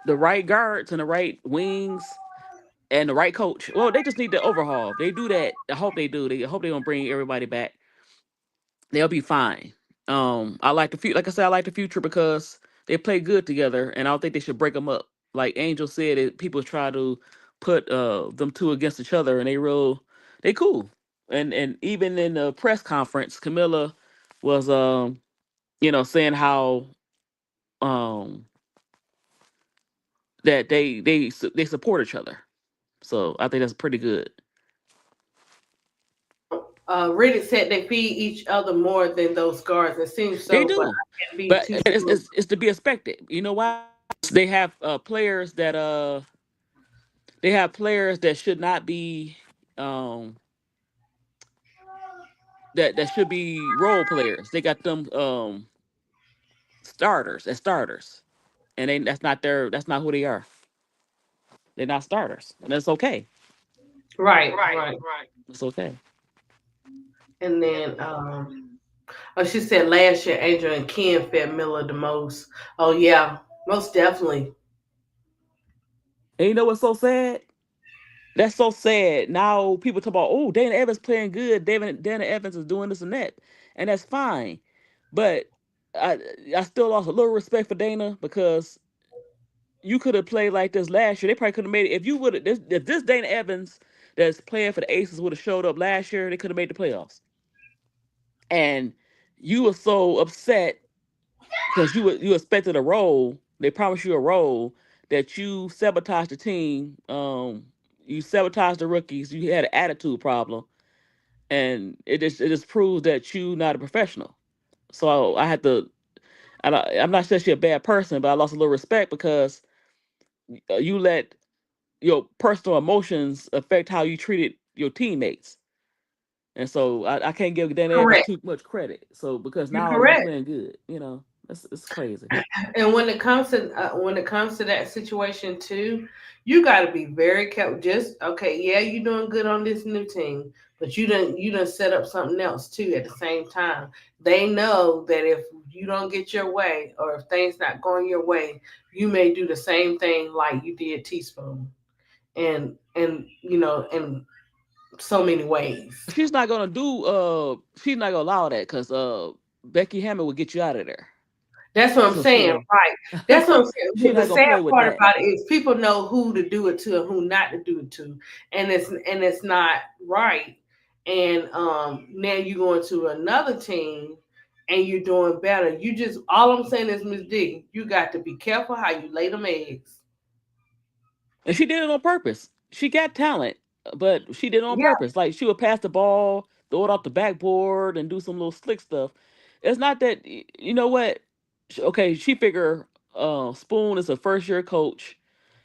the right guards and the right wings and the right coach. Well, they just need to overhaul. If they do that, I hope they do. I hope they don't bring everybody back. They'll be fine. I like the future. Like I said, I like the future because they play good together, and I don't think they should break them up. Like Angel said, people try to put them two against each other, and they cool. And even in the press conference, Camilla was saying how um that they support each other. So I think that's pretty good. Reddit said they feed each other more than those guards. It seems They so, but do, I can't be but too sure. it's to be expected. You know why? They have players that should not be um that should be role players. They got them starters as starters, and that's not who they are. They're not starters, and that's okay. Right, right. It's okay. And then, oh, she said last year Angel and Ken fed Miller the most. Oh yeah, most definitely. And you know what's so sad? That's so sad. Now people talk about, oh, Dana Evans playing good. Dana Evans is doing this and that, and that's fine. But I I still lost a little respect for Dana because you could have played like this last year. They probably could have made it if you would have. If this Dana Evans that's playing for the Aces would have showed up last year, they could have made the playoffs. And you were so upset because you expected a role. They promised you a role that you sabotaged the team. You sabotaged the rookies. You had an attitude problem, and it just proves that you not a professional. So I had to. I'm not saying she's a bad person, but I lost a little respect because you let your personal emotions affect how you treated your teammates. And so I can't give Dan Evans Correct. too much credit. So because You're now you correct. playing good, it's crazy. And when it comes to that situation too, you got to be very careful. Just okay, yeah, you're doing good on this new team, but you done set up something else too at the same time. They know that if you don't get your way or if things not going your way, you may do the same thing like you did Teaspoon, and in so many ways. She's not gonna allow that because Becky Hammond will get you out of there. That's what I'm So she saying, don't right? That's what I'm saying. she's The not gonna sad play with part that. about it is people know who to do it to and who not to do it to, and it's not right. And now you go into another team and you're doing better. You just all I'm saying is, Miss D, you got to be careful how you lay them eggs. And she did it on purpose. She got talent, but she did it on Yeah, purpose. Like she would pass the ball, throw it off the backboard, and do some little slick stuff. It's not that you know what? Okay, she figure Spoon is a first year coach,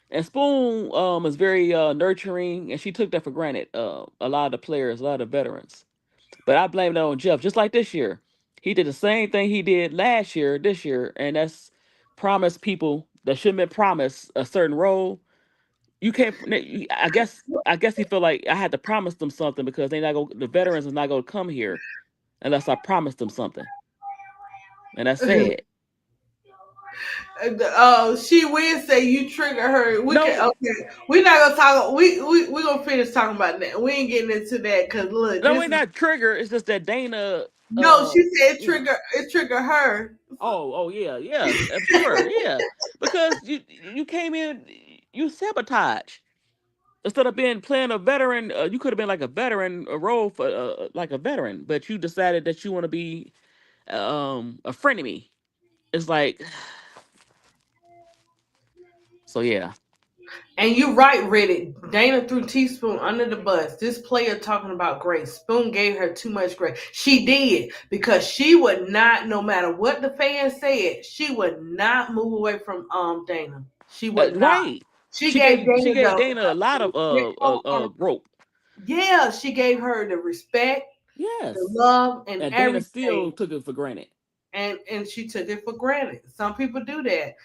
and Spoon is very nurturing, and she took that for granted. A lot of the players, a lot of the veterans. But I blame that on Jeff. Just like this year, he did the same thing he did last year, this year, and that's promise people that shouldn't have been promised a certain role. You can't. I guess he feel like I had to promise them something because the veterans is not gonna come here unless I promised them something, and that's sad. oh, she will say you trigger her. We can No, okay. We're not gonna talk. We gonna finish talking about that. We ain't getting into that because look, no, this we're is not trigger. It's just that Dana, no. She said you know. it trigger her. Oh, yeah, yeah, I'm sure, yeah, because you came in, you sabotage. Instead of being playing a veteran, you could have been like a veteran, a role for like a veteran, but you decided that you want to be a frenemy. It's like, so yeah. And you're right, Reddit. Dana threw Teaspoon under the bus. This player talking about grace. Spoon gave her too much grace. She did because she would not, no matter what the fans said, she would not move away from Dana. She would not. Right. She gave She Dana gave Dana a lot of the rope. yeah, she gave her the respect, the Yes. love, and And Dana still everything, took it for granted. and she took it for granted. Some people do that.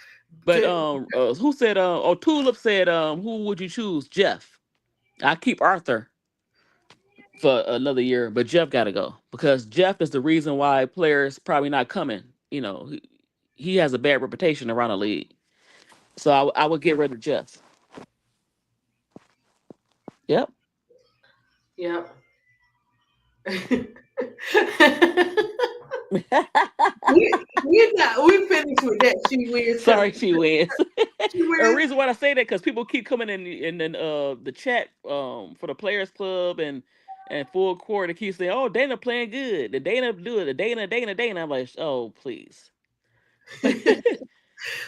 But To, who said Tulip said who would you choose? Jeff. I keep Arthur for another year, but Jeff got to go because Jeff is the reason why players probably not coming. He has a bad reputation around the league. So I would get rid of Jeff. Yep. Yep. We finished with that. She wins Sorry, because she wins. she The wins. reason why I say that because people keep coming in the chat for the Players Club and full court. They keep saying, "Oh, Dana playing good. The Dana do it. The Dana." I'm like, "Oh, please."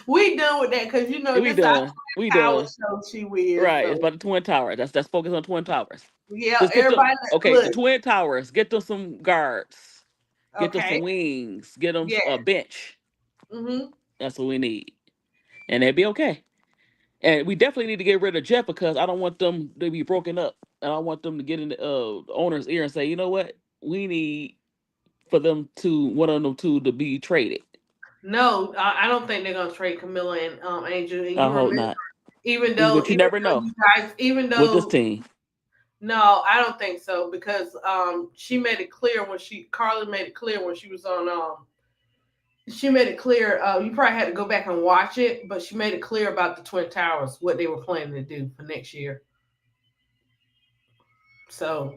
We done with that because We this our done. We twin power done. show. She wins. Right. It's So about the Twin Towers. That's focus on Twin Towers. yeah, Just get them. everybody Okay, the look. Twin Towers. Get them some guards. Get them Okay. some wings. Get them Yeah. a bench. Mhm. That's what we need, and they'd be okay. And we definitely need to get rid of Jeff because I don't want them to be broken up. And I want them to get in the owner's ear and say, you know what? We need for them to one of them two to be traded. No, I don't think they're gonna trade Camilla and Angel. And I you hope remember, not. even though But you even never though know you guys, even with this though team. no, I don't think so because she made it clear when Carly made it clear when she was on she made it clear. You probably had to go back and watch it, but she made it clear about the Twin Towers, what they were planning to do for next year. So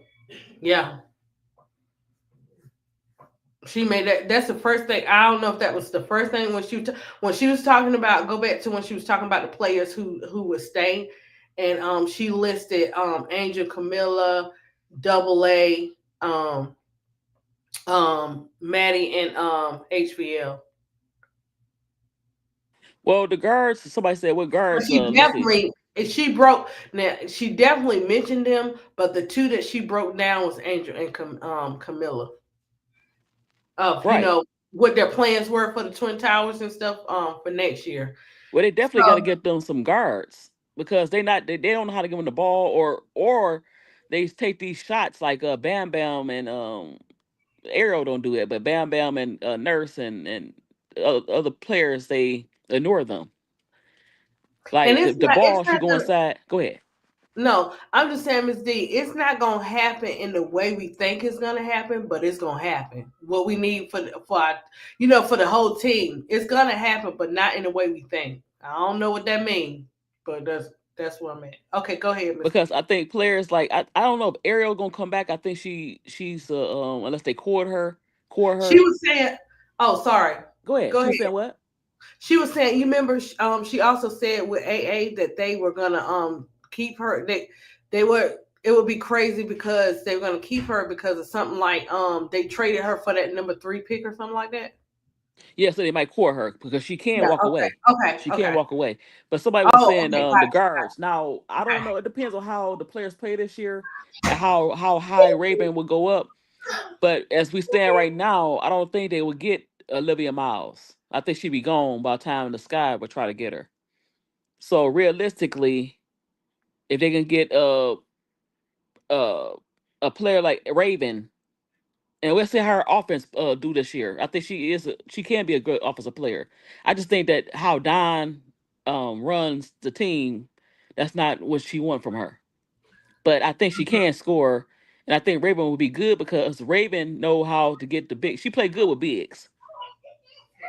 yeah, she made that. That's the first thing. I don't know if that was the first thing when when she was talking about. Go back to when she was talking about the players who would stay, and she listed Angel, Camilla, Double A, um, Maddie, and HVL. Well, the guards, somebody said, what But guards? she Let's see. definitely she broke now. She definitely mentioned them, but the two that she broke down was Angel and Camilla. Of Right. what their plans were for the Twin Towers and stuff for next year. Well, they definitely got to So get them some guards because they don't know how to give them the ball or they take these shots like Bam Bam and Arrow don't do it, but Bam Bam and Nurse and other players they ignore them. and Like the it's ball not should go gonna inside. Go ahead. no, I'm just saying, Miss D, it's not gonna happen in the way we think it's gonna happen, but it's gonna happen. What we need for our, for the whole team, it's gonna happen, but not in the way we think. I don't know what that means, but that's what I'm at. Okay, go ahead, Miss Because D. I think players like I don't know if Ariel gonna come back. I think she's unless they core She her. was saying, "Oh, sorry, Go ahead. go She ahead." was saying what? She was saying, you remember, she also said with AA that they were gonna keep her. They were. It would be crazy because they were gonna keep her because of something like they traded her for that number 3 pick or something like that. Yeah, so they might core her because she can Yeah. walk Okay. away. Okay. She can Okay. walk away. But somebody was Oh. saying Okay. the Gotcha. guards. Now I don't Okay. know. It depends on how the players play this year and how high Raven will go up. But as we stand right now, I don't think they would get Olivia Miles. I think she'd be gone by the time the Sky would try to get her. So realistically, if they can get uh, a player like Raven, and we'll see how her offense do this year. I think she can be a good offensive player. I just think that how Don runs the team, that's not what she wants from her. But I think she can score, and I think Raven will be good because Raven know how to get the big. She played good with bigs,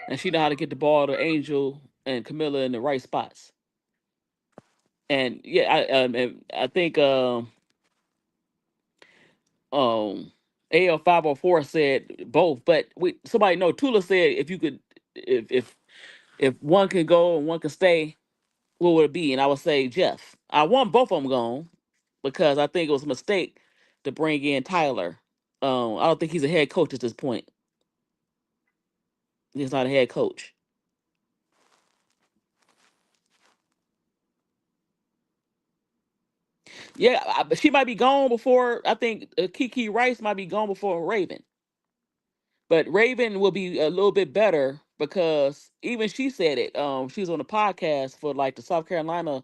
and she know how to get the ball to Angel and Camilla in the right spots. And yeah, I think um AL 504 said both, but we somebody know Tula said if you could if one can go and one can stay, what would it be? And I would say Jeff. I want both of them gone because I think it was a mistake to bring in Tyler. I don't think he's a head coach at this point. He's not a head coach. Yeah, but she might be gone before. I think Kiki Rice might be gone before Raven. But Raven will be a little bit better because even she said it. She was on a podcast for like the South Carolina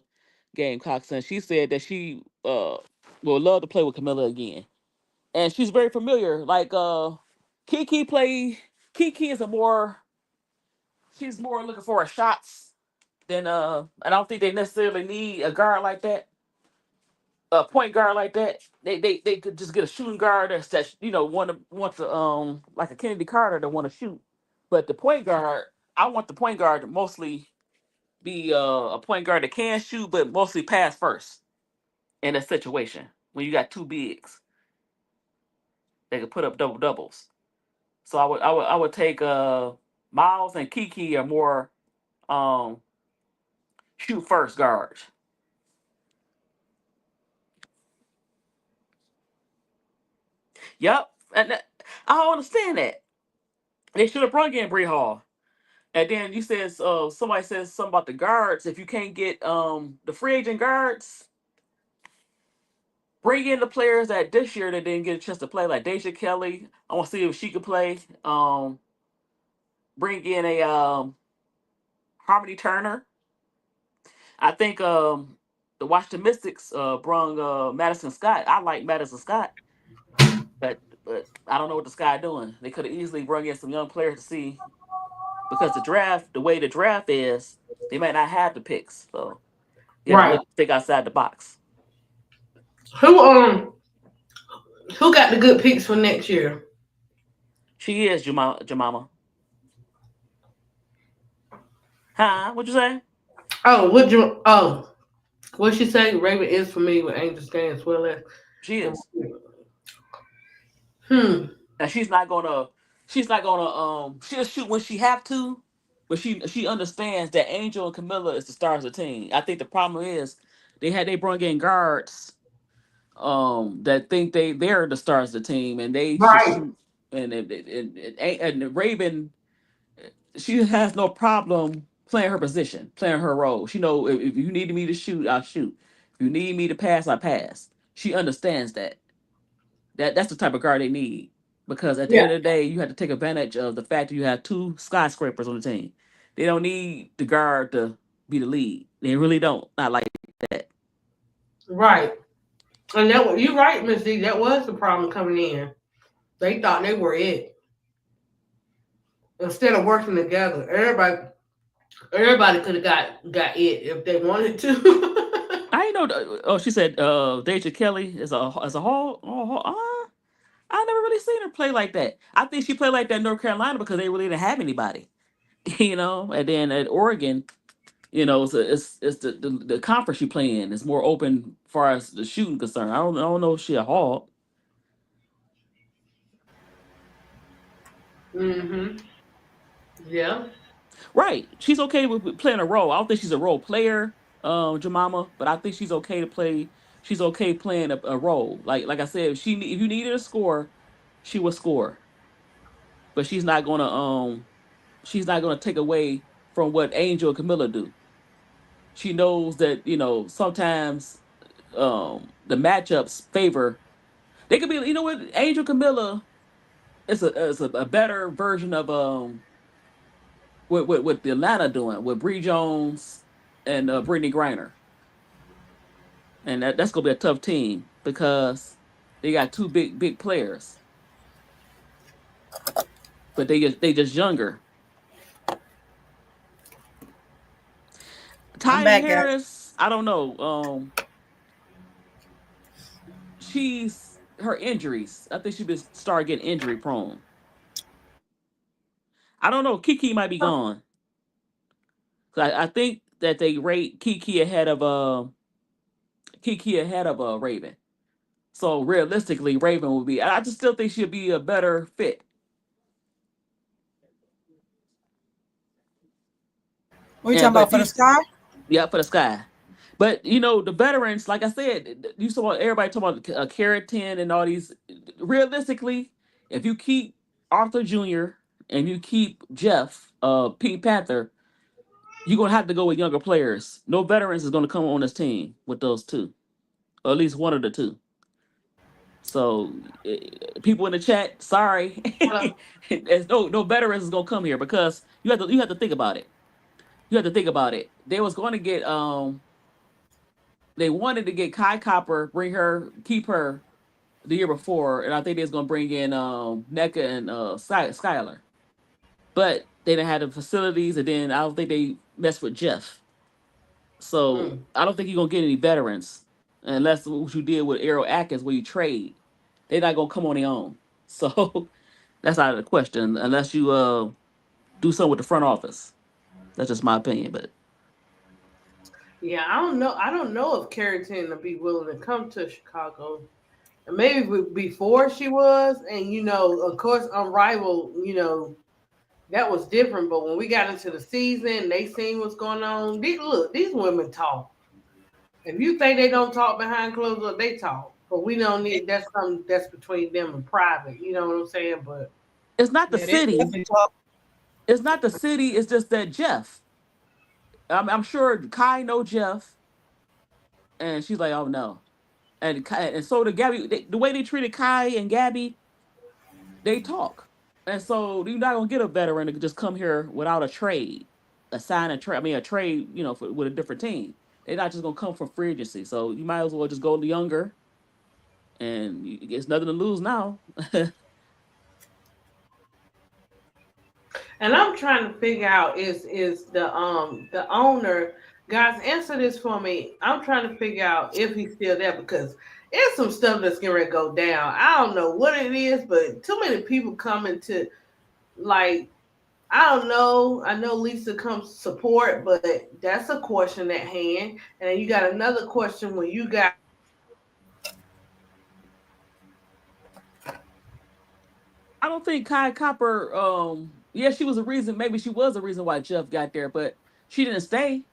Gamecocks, and she said that she would love to play with Camilla again. And she's very familiar. Like Kiki play Kiki is a more she's more looking for a shots than I don't think they necessarily need a guard like that, a point guard like that. They could just get a shooting guard that's want to like a Kennedy Carter that want to shoot. But the point guard, I want the point guard to mostly. be a point guard that can shoot, but mostly pass first in a situation when you got two bigs that can put up double doubles. So I would take Miles and Kiki are more um shoot first guards. Yep, and I don't understand that. They should have brought in Bree Hall. And then you says somebody says something about the guards. If you can't get the free agent guards, bring in the players that this year that didn't get a chance to play, like Deja Kelly. I want to see if she could play. Bring in a Harmony Turner. I think the Washington Mystics brung Madison Scott. I like Madison Scott, but I don't know what the Sky doing. They could have easily brought in some young players to see because the way the draft is, they might not have the picks. So you have to Right. look think outside the box. Who who got the good picks for next year? She is Jemima. Huh? What'd you say? What she say? Raven is familiar with Angel Stan as well as. She is. Hmm. And she's not gonna she'll shoot when she have to, but she understands that Angel and Camilla is the stars of the team. I think the problem is they brought in guards that think they're the stars of the team and they should Right. shoot and Raven, she has no problem playing her position, playing her role. She know if you need me to shoot, I'll shoot. If you need me to pass, I pass. She understands that. That's the type of guard they need. Because at the Yeah. end of the day, you have to take advantage of the fact that you have two skyscrapers on the team. They don't need the guard to be the lead. They really don't. Not like that. Right. And you're right, Miss D. That was the problem coming in. They thought they were it instead of working together. Everybody could have got it if they wanted to. I ain't know. Oh, she said Deja Kelly is a hall. I never really seen her play like that. I think she played like that in North Carolina because they really didn't have anybody, And then at Oregon, it's the conference you play in is more open as far as the shooting concern. I don't know if she a hog. hmm Yeah. Right. She's okay with playing a role. I don't think she's a role player, Jemima, but I think she's okay to play. She's okay playing a role. Like I said, if you needed a score, she will score. But she's not gonna take away from what Angel and Camilla do. She knows that sometimes the matchups favor. They could be what Angel Camilla is a better version of what the Atlanta doing with Bree Jones and Brittany Griner, and that's gonna be a tough team because they got two big players, but they just younger. I'm Taya back, guys. Harris, I don't know. She's her injuries. I think she been start getting injury prone. I don't know. Kiki might be gone. I think that they rate Kiki ahead of Raven. So realistically, Raven would be. I just still think she'd be a better fit. What are you And talking but about for the these, sky? yeah, for the Sky. But the veterans, like I said, you saw everybody talking about Keratin and all these. Realistically, if you keep Arthur Jr. and you keep Jeff, Pink Panther, you're gonna have to go with younger players. No veterans is gonna come on this team with those two, or at least one of the two. So people in the chat, sorry, Hello. there's no veterans is gonna come here because you have to think about it. You have to think about it. They was going to get they wanted to get Kai Copper, keep her the year before, and I think they was gonna bring in NECA and Skylar, but they didn't have the facilities, and then I don't think they messed with Jeff. So Mm. I don't think you're gonna get any veterans unless what you did with Arrow Atkins where you trade. They're not gonna come on their own. So that's out of the question unless you do something with the front office. That's just my opinion, but Yeah, I don't know. I don't know if Carrington will be willing to come to Chicago. And maybe before she was, and of course, Unrivaled, that was different. But when we got into the season, they seen what's going on. These women talk. If you think they don't talk behind closed doors, they talk. But we don't need. That's something that's between them and private. You know what I'm saying? But It's not the Yeah, they city. definitely talk. It's not the city. It's just that Jeff. I'm sure Kai know Jeff, and she's like, oh no. And so the Gabby, the way they treated Kai and Gabby, they talk. And so you're not gonna get a veteran to just come here without a trade, a sign a trade. I mean, a trade, with a different team. They're not just gonna come from free agency. So you might as well just go younger, and it's nothing to lose now. and I'm trying to figure out is the owner, guys, answer this for me. I'm trying to figure out if he's still there because it's some stuff that's gonna go down. I don't know what it is, but too many people coming to, like, I don't know. I know Lisa comes support, but that's a question at hand. And then you got another question when you got I don't think Kai Copper. Yeah, she was a reason. Maybe she was a reason why Jeff got there, but she didn't stay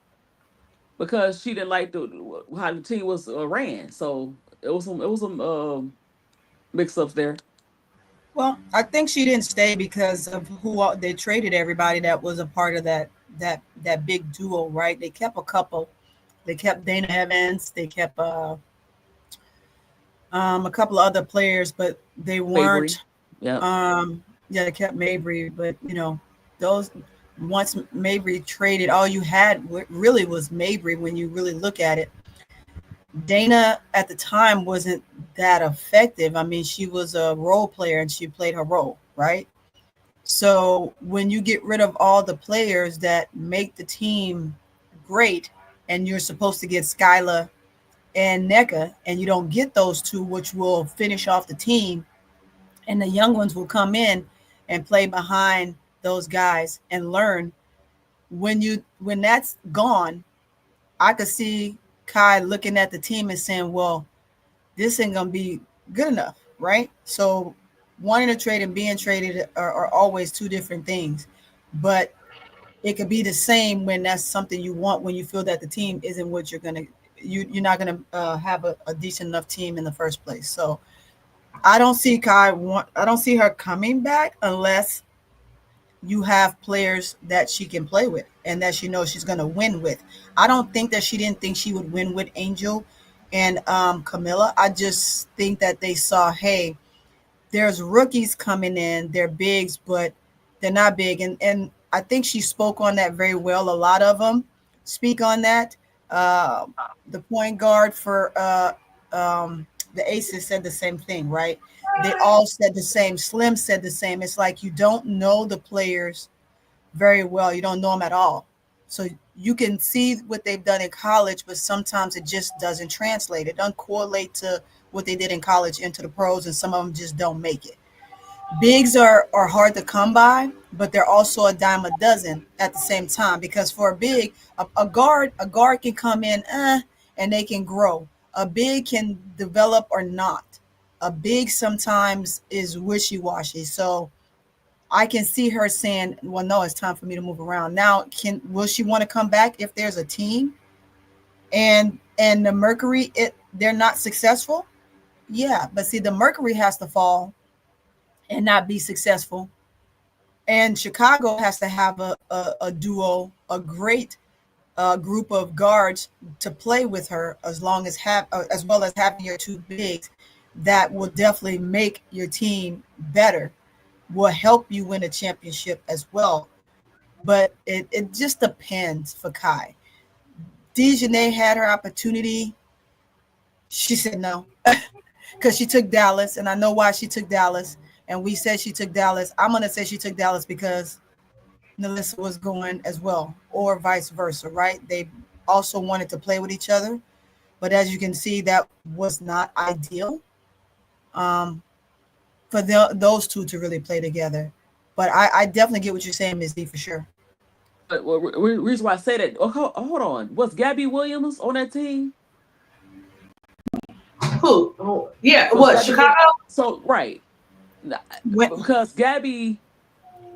because she didn't like how the team was ran. So it was some mix ups there. Well, I think she didn't stay because of they traded everybody that was a part of that big duo, right? They kept a couple. They kept Dana Evans. They kept a couple of other players, but they Favory, weren't. yeah. Yeah, they kept Mabry, but those once Mabry traded, all you had really was Mabry when you really look at it. Dana at the time wasn't that effective. I mean, she was a role player and she played her role, right? So when you get rid of all the players that make the team great, and you're supposed to get Skyla and NECA, and you don't get those two, which will finish off the team, and the young ones will come in and play behind those guys and learn. When that's gone, I could see Kai looking at the team and saying, well, this ain't gonna be good enough, right? So wanting to trade and being traded are always two different things. But it could be the same when that's something you want, when you feel that the team isn't what you're not gonna have a decent enough team in the first place. So I don't see her coming back unless you have players that she can play with and that she knows she's going to win with. I don't think that she didn't think she would win with Angel and Kamilla. I just think that they saw, hey, there's rookies coming in, they're bigs, but they're not big. And I think she spoke on that very well. A lot of them speak on that. Uh, the point guard for the Aces said the same thing, right? They all said the same. Slim said the same. It's like you don't know the players very well. You don't know them at all. So you can see what they've done in college, but sometimes it just doesn't translate. It doesn't correlate to what they did in college into the pros, and some of them just don't make it. Bigs are hard to come by, but they're also a dime a dozen at the same time. Because for a big, a guard can come in, and they can grow. A big can develop or not. A big sometimes is wishy washy. So I can see her saying, "Well, no, it's time for me to move around." Now, will she want to come back if there's a team and the Mercury they're not successful? Yeah, but see, the Mercury has to fall and not be successful, and Chicago has to have a duo, a great group of guards to play with her, as well as having your two bigs that will definitely make your team better, will help you win a championship as well. But it just depends for Kai. Dejanay had her opportunity. She said no because she took Dallas, and I know why she took Dallas. And we said she took Dallas. I'm gonna say she took Dallas because Nalissa was going as well, or vice versa, right? They also wanted to play with each other, but as you can see, that was not ideal um, for those two to really play together. But I definitely get what you're saying, Ms. D, for sure. But reason why I say that, hold on, was Gabby Williams on that team? Who? Oh, yeah. Was What? Gabby Chicago? Williams? So right, When, because Gabby,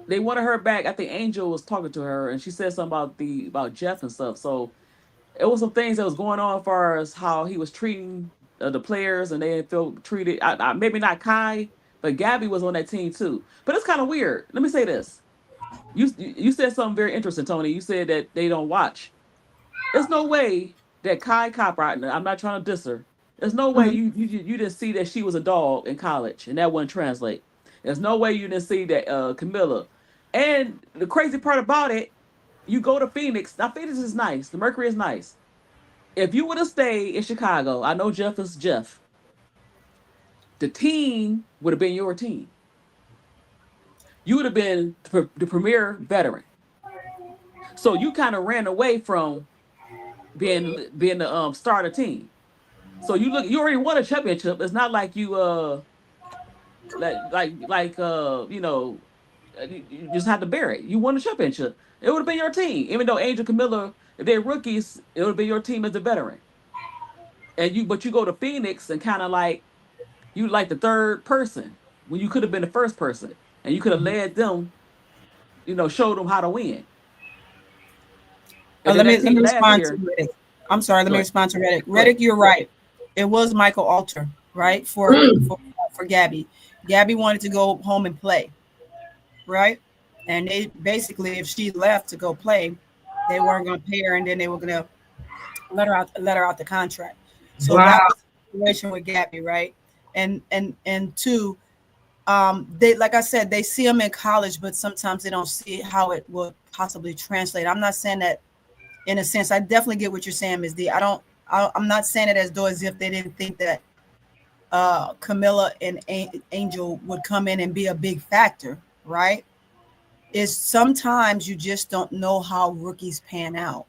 they wanted her back. I think Angel was talking to her, and she said something about Jeff and stuff. So it was some things that was going on as far as how he was treating the players, and they didn't feel treated. Maybe not Kai, but Gabby was on that team too. But it's kind of weird. Let me say this: you said something very interesting, Tony. You said that they don't watch. There's no way that Kai Copwright, I'm not trying to diss her. There's no way mhm. you didn't see that she was a dog in college and that wouldn't translate. There's no way you didn't see that Camilla. And the crazy part about it, you go to Phoenix. Now Phoenix is nice. The Mercury is nice. If you would have stayed in Chicago, I know Jeff is Jeff. The team would have been your team. You would have been the premier veteran. So you kind of ran away from being the starter team. So you already won a championship. It's not like you you know, you just had to bear it. You won a championship. It would have been your team, even though Angel Camilla, if they're rookies, it would have been your team as a veteran. But you go to Phoenix and kind of like you like the third person when you could have been the first person, and you could have led them, showed them how to win. And then that Let team me last respond to year, Reddick. I'm sorry. Let go me ahead, respond to Reddick. go ahead. Reddick, you're right. It was Michael Alter, right? For Gabby. Gabby wanted to go home and play, right? And they basically, if she left to go play, they weren't going to pay her, and then they were going to let her out the contract. So Wow. that was the situation with Gabby, right? And two, they, like I said, they see them in college, but sometimes they don't see how it will possibly translate. I'm not saying that in a sense. I definitely get what you're saying, Ms. D. I'm not saying it as though as if they didn't think that Kamilla and Angel would come in and be a big factor, right? Is sometimes you just don't know how rookies pan out.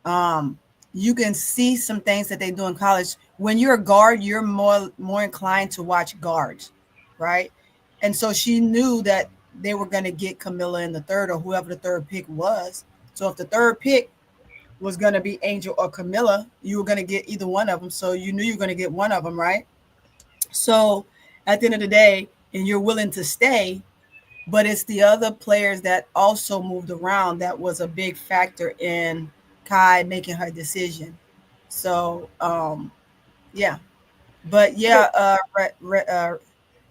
Um, you can see some things that they do in college. When you're a guard, you're more inclined to watch guards, right? And so she knew that they were going to get Kamilla in the third, or whoever the third pick was. So if the third pick was going to be Angel or Kamilla, you were going to get either one of them. So you knew you were going to get one of them, right? So at the end of the day, and you're willing to stay, but it's the other players that also moved around that was a big factor in Kai making her decision. So yeah, but yeah,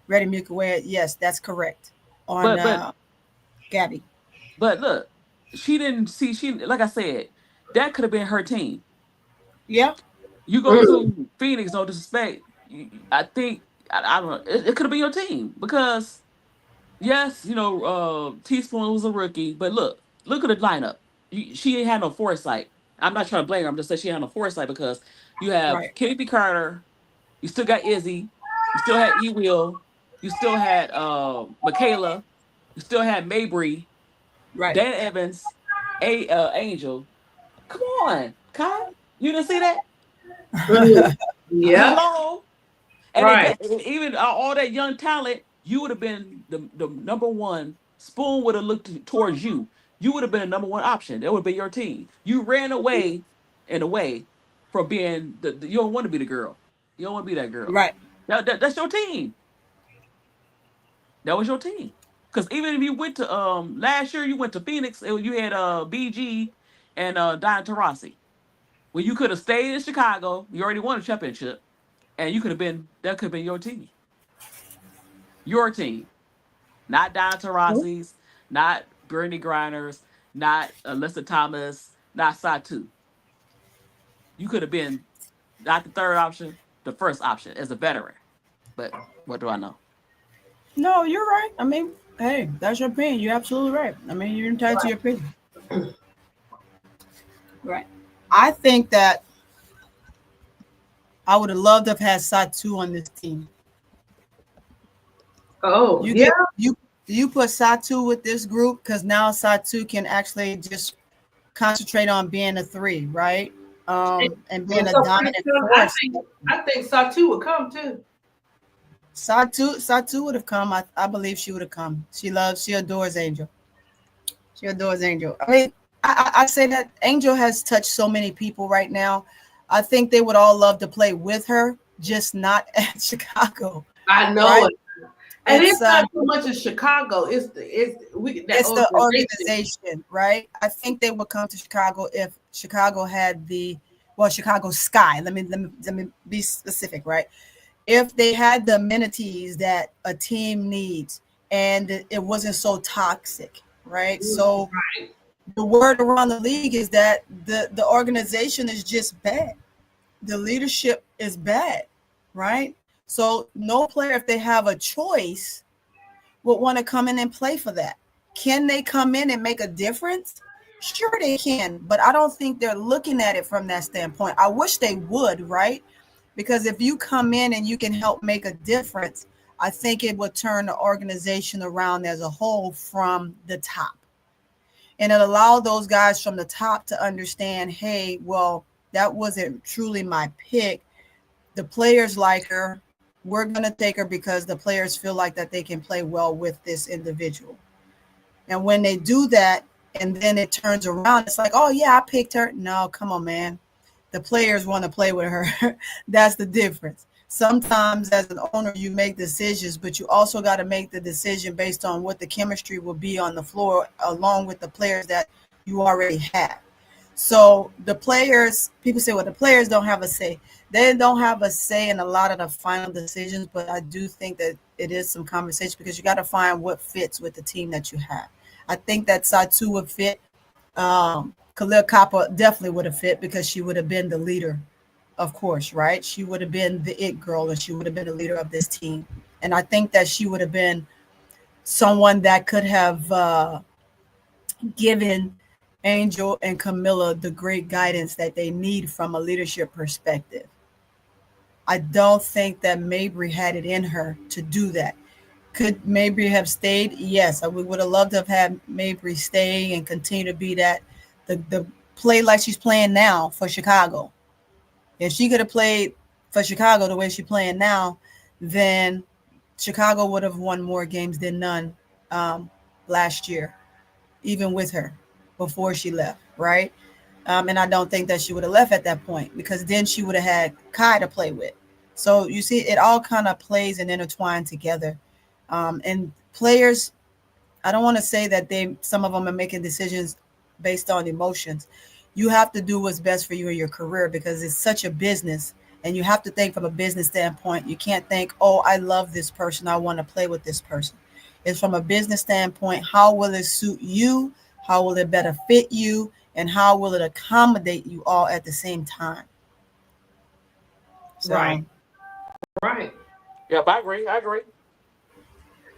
Ready Mukawea, yes, that's correct on But but Gabby. but look, she didn't see. She like I said, that could have been her team. Yeah, You go Mm. to Phoenix, no disrespect. I think I don't know. It could have been your team because yes, Teaspoon was a rookie, but look at the lineup. She ain't had no foresight. I'm not trying to blame her. I'm just saying she had no foresight because you have right, Kenny P. Carter, you still got Izzy, you still had E. Will, you still had Michaela, you still had Mabry, right. Dan Evans, Angel. Come on, Kai, you didn't see that? Mm. Yeah. Hello. And Right. even all that young talent, you would have been the number one. Spoon would have looked towards you. You would have been the number one option. That would have been your team. You ran away in a way from being you don't want to be the girl. You don't want to be that girl. Right. That's your team. That was your team. Because even if you went to last year, you went to Phoenix. You had BG and Diane Taurasi. When you could have stayed in Chicago, you already won a championship, and you could have been that could have been your team. Your team. Not Don Taurasi's, not Bernie Griner's, not Alyssa Thomas, not Satu. You could have been not the third option, the first option as a veteran. But what do I know? No, you're right. I mean, hey, that's your opinion. You're absolutely right. I mean, you're entitled to your opinion. Right. I think that I would have loved to have had Satu on this team. Oh, You yeah. get you put Satu with this group because now Satu can actually just concentrate on being a three, right? And being And a so pretty dominant soon, force. I think Satu would come too. Satu would have come. I believe she would have come. She adores Angel. She adores Angel. I mean, I say that Angel has touched so many people right now. I think they would all love to play with her, just not at Chicago, I know right? it. And It's it's not so much as Chicago. It's we that it's the organization. organization, right? I think they would come to Chicago if Chicago had the well, Chicago Sky. Let me be specific, right? If they had the amenities that a team needs and it wasn't so toxic, right? So Right. the word around the league is that the organization is just bad. The leadership is bad, right? So no player, if they have a choice, would want to come in and play for that. Can they come in and make a difference? Sure, they can, but I don't think they're looking at it from that standpoint. I wish they would, right? Because if you come in and you can help make a difference, I think it would turn the organization around as a whole from the top. And it allowed those guys from the top to understand, hey, well, that wasn't truly my pick. The players like her. We're going to take her because the players feel like that they can play well with this individual. And when they do that, and then it turns around, it's like, oh, yeah, I picked her. No, come on, man. The players want to play with her. That's the difference. Sometimes, as an owner, you make decisions, but you also got to make the decision based on what the chemistry will be on the floor, along with the players that you already have. So the players, people say, well, the players don't have a say. They don't have a say in a lot of the final decisions, but I do think that it is some conversation because you got to find what fits with the team that you have. I think that Satu would fit. Khalil Kappa definitely would have fit because she would have been the leader, of course, right? She would have been the it girl and she would have been the leader of this team. And I think that she would have been someone that could have given Angel and Camilla the great guidance that they need from a leadership perspective. I don't think that Mabry had it in her to do that. Could Mabry have stayed? Yes, we would have loved to have had Mabry stay and continue to be that the play like she's playing now for Chicago. If she could have played for Chicago the way she's playing now, then Chicago would have won more games than none last year, even with her before she left, right? And I don't think that she would have left at that point because then she would have had Kai to play with. So you see, it all kind of plays and intertwine together. And players, I don't want to say that some of them are making decisions based on emotions. You have to do what's best for you in your career because it's such a business and you have to think from a business standpoint. You can't think, oh, I love this person. I want to play with this person. It's from a business standpoint. How will it suit you? How will it better fit you? And how will it accommodate you all at the same time? Right. So, Right. Yep, I agree. I agree.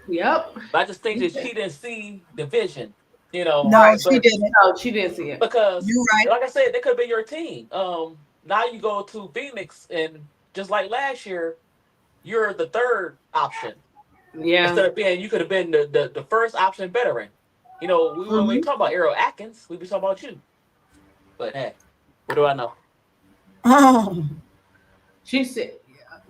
Yep. But I just think that she didn't see the vision, no, Right. she But didn't. No, she didn't see it. because, You're right. like I said, they could have been your team. Now you go to Phoenix, and just like last year, you're the third option Yeah. instead of being. You could have been the first option veteran. When we Hmm. talk about Errol Atkins, we be talking about you. But hey, what do I know? Oh, She said,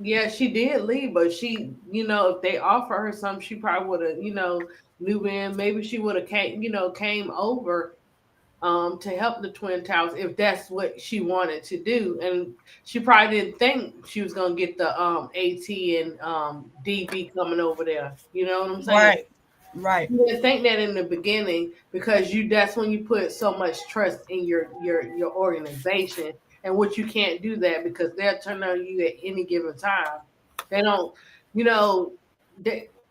yeah, she did leave, but if they offer her something, she probably would have, knew in. Maybe she would have came over to help the Twin Towers if that's what she wanted to do. And she probably didn't think she was gonna get the AT and DB coming over there. You know what I'm saying? right, right. You didn't think that in the beginning because that's when you put so much trust in your organization and what you can't do that because they'll turn on you at any given time. They don't, you know,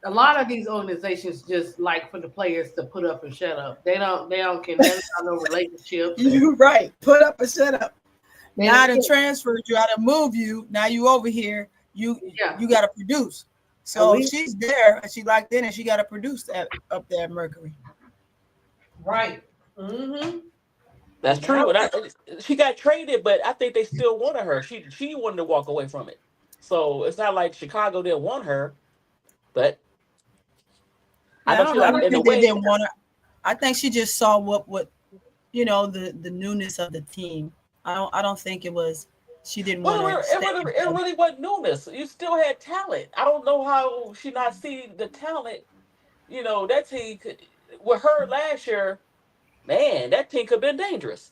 a lot of these organizations just like for the players to put up and shut up. They don't care nothing about no relationships and You're right. Put up a setup. they Now don't to care. transfer you, how to move you. Now you over here. You Yeah. you got to produce. And So we she's there, and she locked in, and she got to produce that up there at Mercury. right. Mm-hmm. That's Yep. true. And she got traded, but I think they still wanted her. She wanted to walk away from it. So it's not like Chicago didn't want her, but I Yeah, know I she don't know. I like don't in a think they way. didn't want her. I think she just saw what the newness of the team. I don't think it was she didn't want Well, to stay in it Philly. really wasn't newness. You still had talent. I don't know how she not see the talent. That team with her last year. Man, that team could have been dangerous.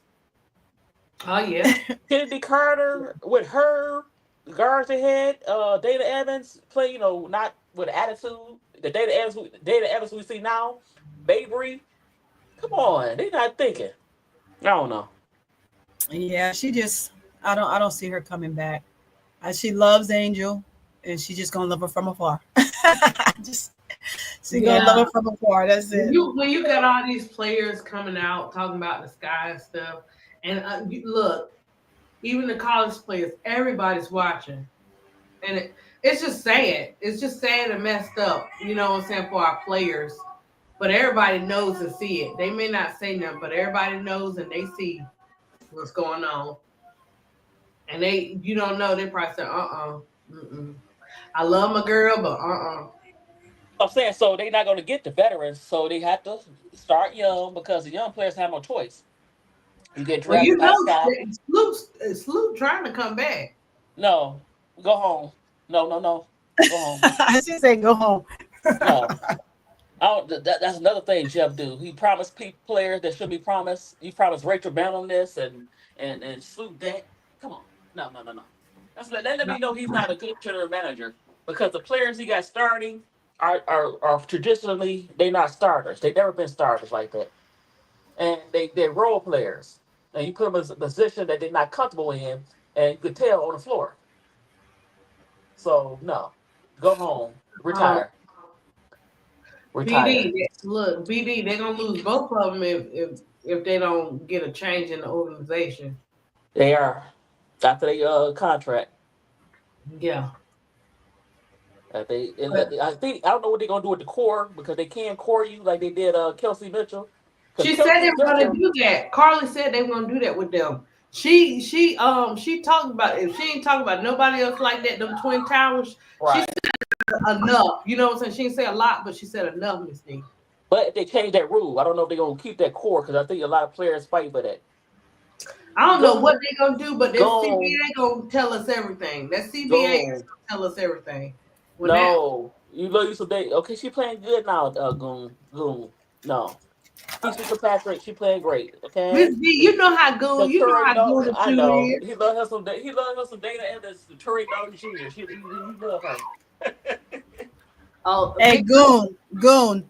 Oh yeah. Kennedy Carter with her guards ahead, Dana Evans play, not with attitude. The Dana Evans we see now, Mabry. Come on, they not thinking. I don't know. Yeah, she just I don't see her coming back. She loves Angel, and she just gonna love her from afar. Just she gonna love Yeah. her from afar. That's it. When you got all these players coming out talking about the sky and stuff, and look, even the college players, everybody's watching, and it's just sad. It's just sad and messed up. You know what I'm saying, for our players, but everybody knows and see it. They may not say nothing, but everybody knows and they see what's going on, and you don't know. They probably say, mm-mm. I love my girl, but I'm saying so they're not going to get the veterans, so they have to start young because the young players have no choice. You get Well, drafted by Sky. Sloop trying to come back. No, go home. No, no, no, go home. She said, "Go home." No, I don't, that's another thing Jeff do. He promised players that should be promised. He promised Rachel Brown this and Sloop that. Come on, no, no, no, no. Let me know he's not a good general manager because the players he got starting are traditionally they not starters. They never been starters like that, and they're role players. And you put them in a position that they're not comfortable in, and you could tell on the floor. So no, go home, Um, retire, retire. BD, look, BD, they're gonna lose both of them if they don't get a change in the organization. They are after they contract. Yeah, They and but I think I don't know what they're gonna do with the core because they can core you like they did Kelsey Mitchell. Because she said they Kelsey were gonna Mitchell, do that. Carly said they were gonna do that with them. She talked about, if she ain't talking about nobody else like that, them twin towers. She right? said enough. You know what I'm saying? She didn't say a lot, but she said enough, Miss D. But if they change that rule, I don't know if they're gonna keep that core because I think a lot of players fight for that. I don't know what Go, they gonna do, but that go, CBA gonna tell us everything. That CBA is go. gonna tell us everything. When that No, you love you some day. Okay, she playing good now. Goon, goon. No, Keisha Patrick, she playing great. Miss Okay, D, you know Torrey, how no, good the I shoe know is. he love her some. He love her some Dana Evans, Torrey Dog Jr. He love her. Oh, Hey, big Goon.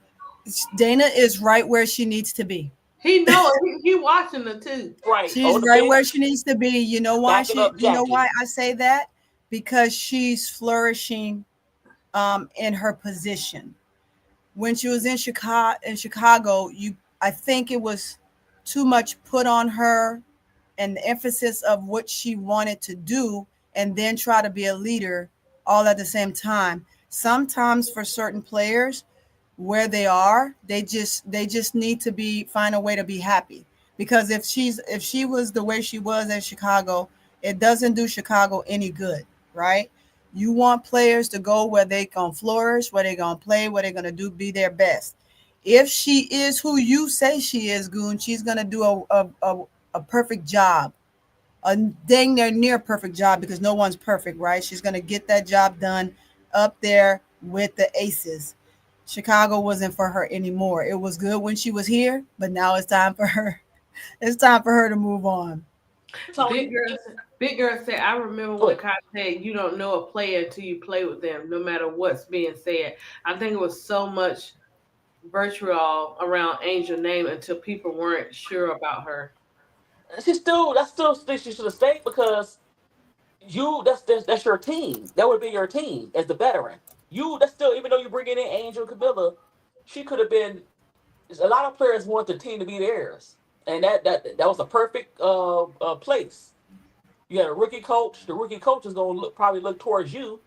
Dana is right where she needs to be. he know it. He watching her too. Right She's on the right where she bench, needs to be. You know why backing she? up You know why Jackie. I say that? Because she's flourishing in her position. When she was in Chicago, I think it was too much put on her and the emphasis of what she wanted to do and then try to be a leader all at the same time. Sometimes for certain players where they are, they just need to be find a way to be happy. Because if she was the way she was in Chicago, it doesn't do Chicago any good, right? You want players to go where they gonna flourish, where they gonna play, where they're gonna do be their best. If she is who you say she is, Goon, she's gonna do a perfect job, a dang near perfect job because no one's perfect, right? She's going to get that job done up there with the aces. Chicago wasn't for her anymore. It was good when she was here, but now it's time for her. It's time for her to move on. Big Tony, girl, big girl said, "I remember when good. Kai said you don't know a player until you play with them, no matter what's being said." I think it was so much virtual around Angel name until people weren't sure about her. That's still think she should have stayed because that's your team. That would be your team as the veteran. That's still even though you bring in Angel Camilla, she could have been. A lot of players want the team to be theirs, and that was a perfect place. You had a rookie coach. The rookie coach is going to probably look towards you.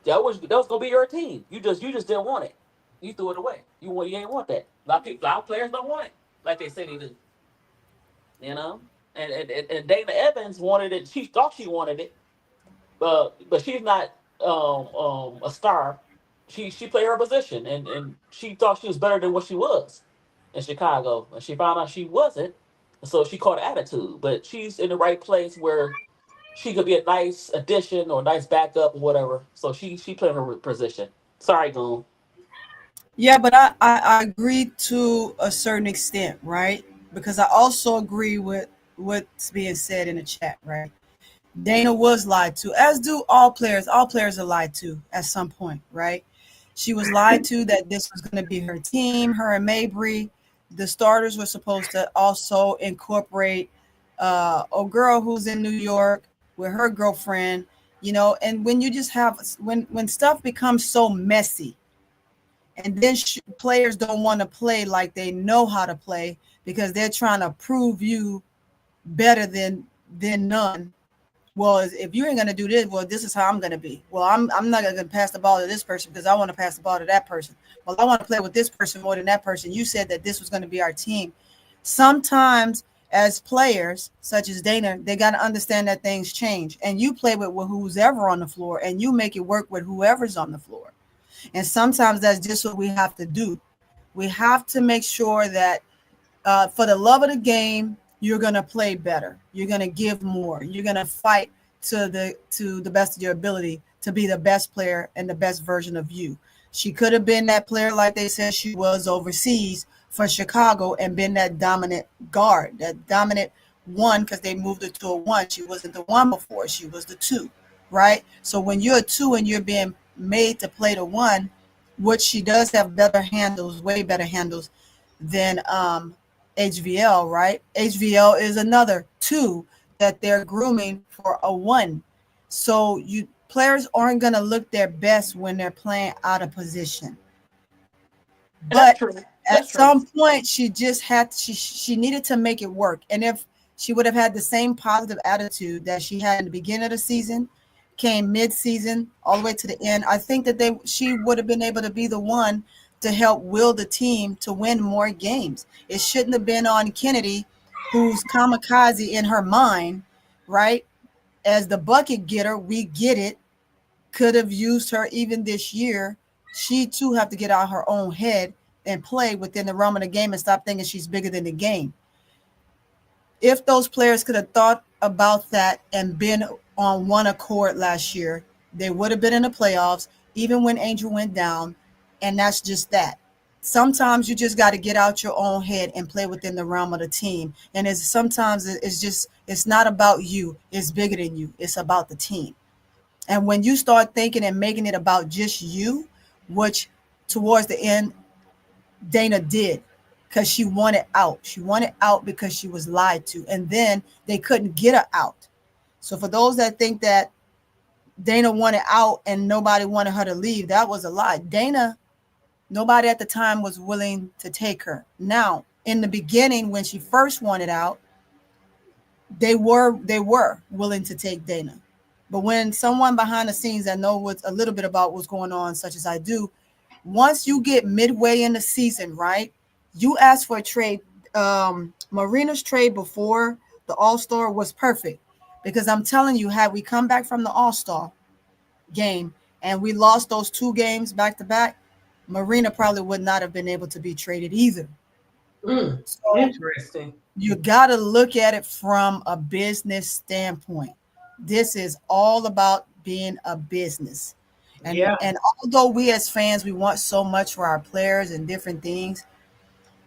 That was going to be your team. You just didn't want it. You threw it away. You ain't want that. A lot of players don't want it like they say they do. You know, and Dana Evans wanted it. She thought she wanted it, but she's not a star. She played her position, and she thought she was better than what she was in Chicago, and she found out she wasn't. And so she caught attitude, but she's in the right place where she could be a nice addition or a nice backup or whatever. So she played her position. Sorry, Goon. Yeah, but I agree to a certain extent, right? Because I also agree with what's being said in the chat, right? Dana was lied to, as do all players. All players are lied to at some point, right? She was lied to that this was going to be her team, her and Mabry. The starters were supposed to also incorporate a girl who's in New York with her girlfriend, you know. And when you just have when stuff becomes so messy, and then players don't want to play like they know how to play because they're trying to prove you better than none. Well, if you ain't gonna do this, well, this is how I'm gonna be. Well, I'm not gonna pass the ball to this person because I want to pass the ball to that person. Well, I want to play with this person more than that person. You said that this was gonna be our team. Sometimes, as players such as Dana, they got to understand that things change, and you play with who's ever on the floor, and you make it work with whoever's on the floor. And sometimes that's just what we have to do. We have to make sure that for the love of the game, you're gonna play better. You're gonna give more. You're gonna fight to the best of your ability to be the best player and the best version of you. She could have been that player like they said she was overseas for Chicago and been that dominant guard, that dominant one because they moved her to a one. She wasn't the one before. She was the two, right? So when you're a two and you're being made to play the one, which she does have better handles, way better handles than HVL, right? HVL is another two that they're grooming for a one. So you players aren't gonna look their best when they're playing out of position. And that's But true. at That's true. some point she needed to make it work. And if she would have had the same positive attitude that she had in the beginning of the season, came mid-season all the way to the end, I think that they she would have been able to be the one to help will the team to win more games. It shouldn't have been on Kennedy, who's kamikaze in her mind, right? As the bucket getter, we get it. Could have used her even this year. She too have to get out her own head and play within the realm of the game and stop thinking she's bigger than the game. If those players could have thought about that and been on one accord last year, they would have been in the playoffs, even when Angel went down. And that's just that. Sometimes you just got to get out your own head and play within the realm of the team. And it's sometimes it's just it's not about you. It's bigger than you. It's about the team. And when you start thinking and making it about just you, which towards the end Dana did, because she wanted out. She wanted out because she was lied to. And then they couldn't get her out. So for those that think that Dana wanted out and nobody wanted her to leave, that was a lie. Dana, nobody at the time was willing to take her. Now, in the beginning, when she first wanted out, they were willing to take Dana. But when someone behind the scenes that know what's a little bit about what's going on, such as I do, once you get midway in the season, right? You ask for a trade. Marina's trade before the All Star was perfect because I'm telling you, had we come back from the All Star game and we lost those two games back to back, Marina probably would not have been able to be traded either. Mm, So interesting. you got to look at it from a business standpoint. This is all about being a business. And Yeah. and although we as fans we want so much for our players and different things,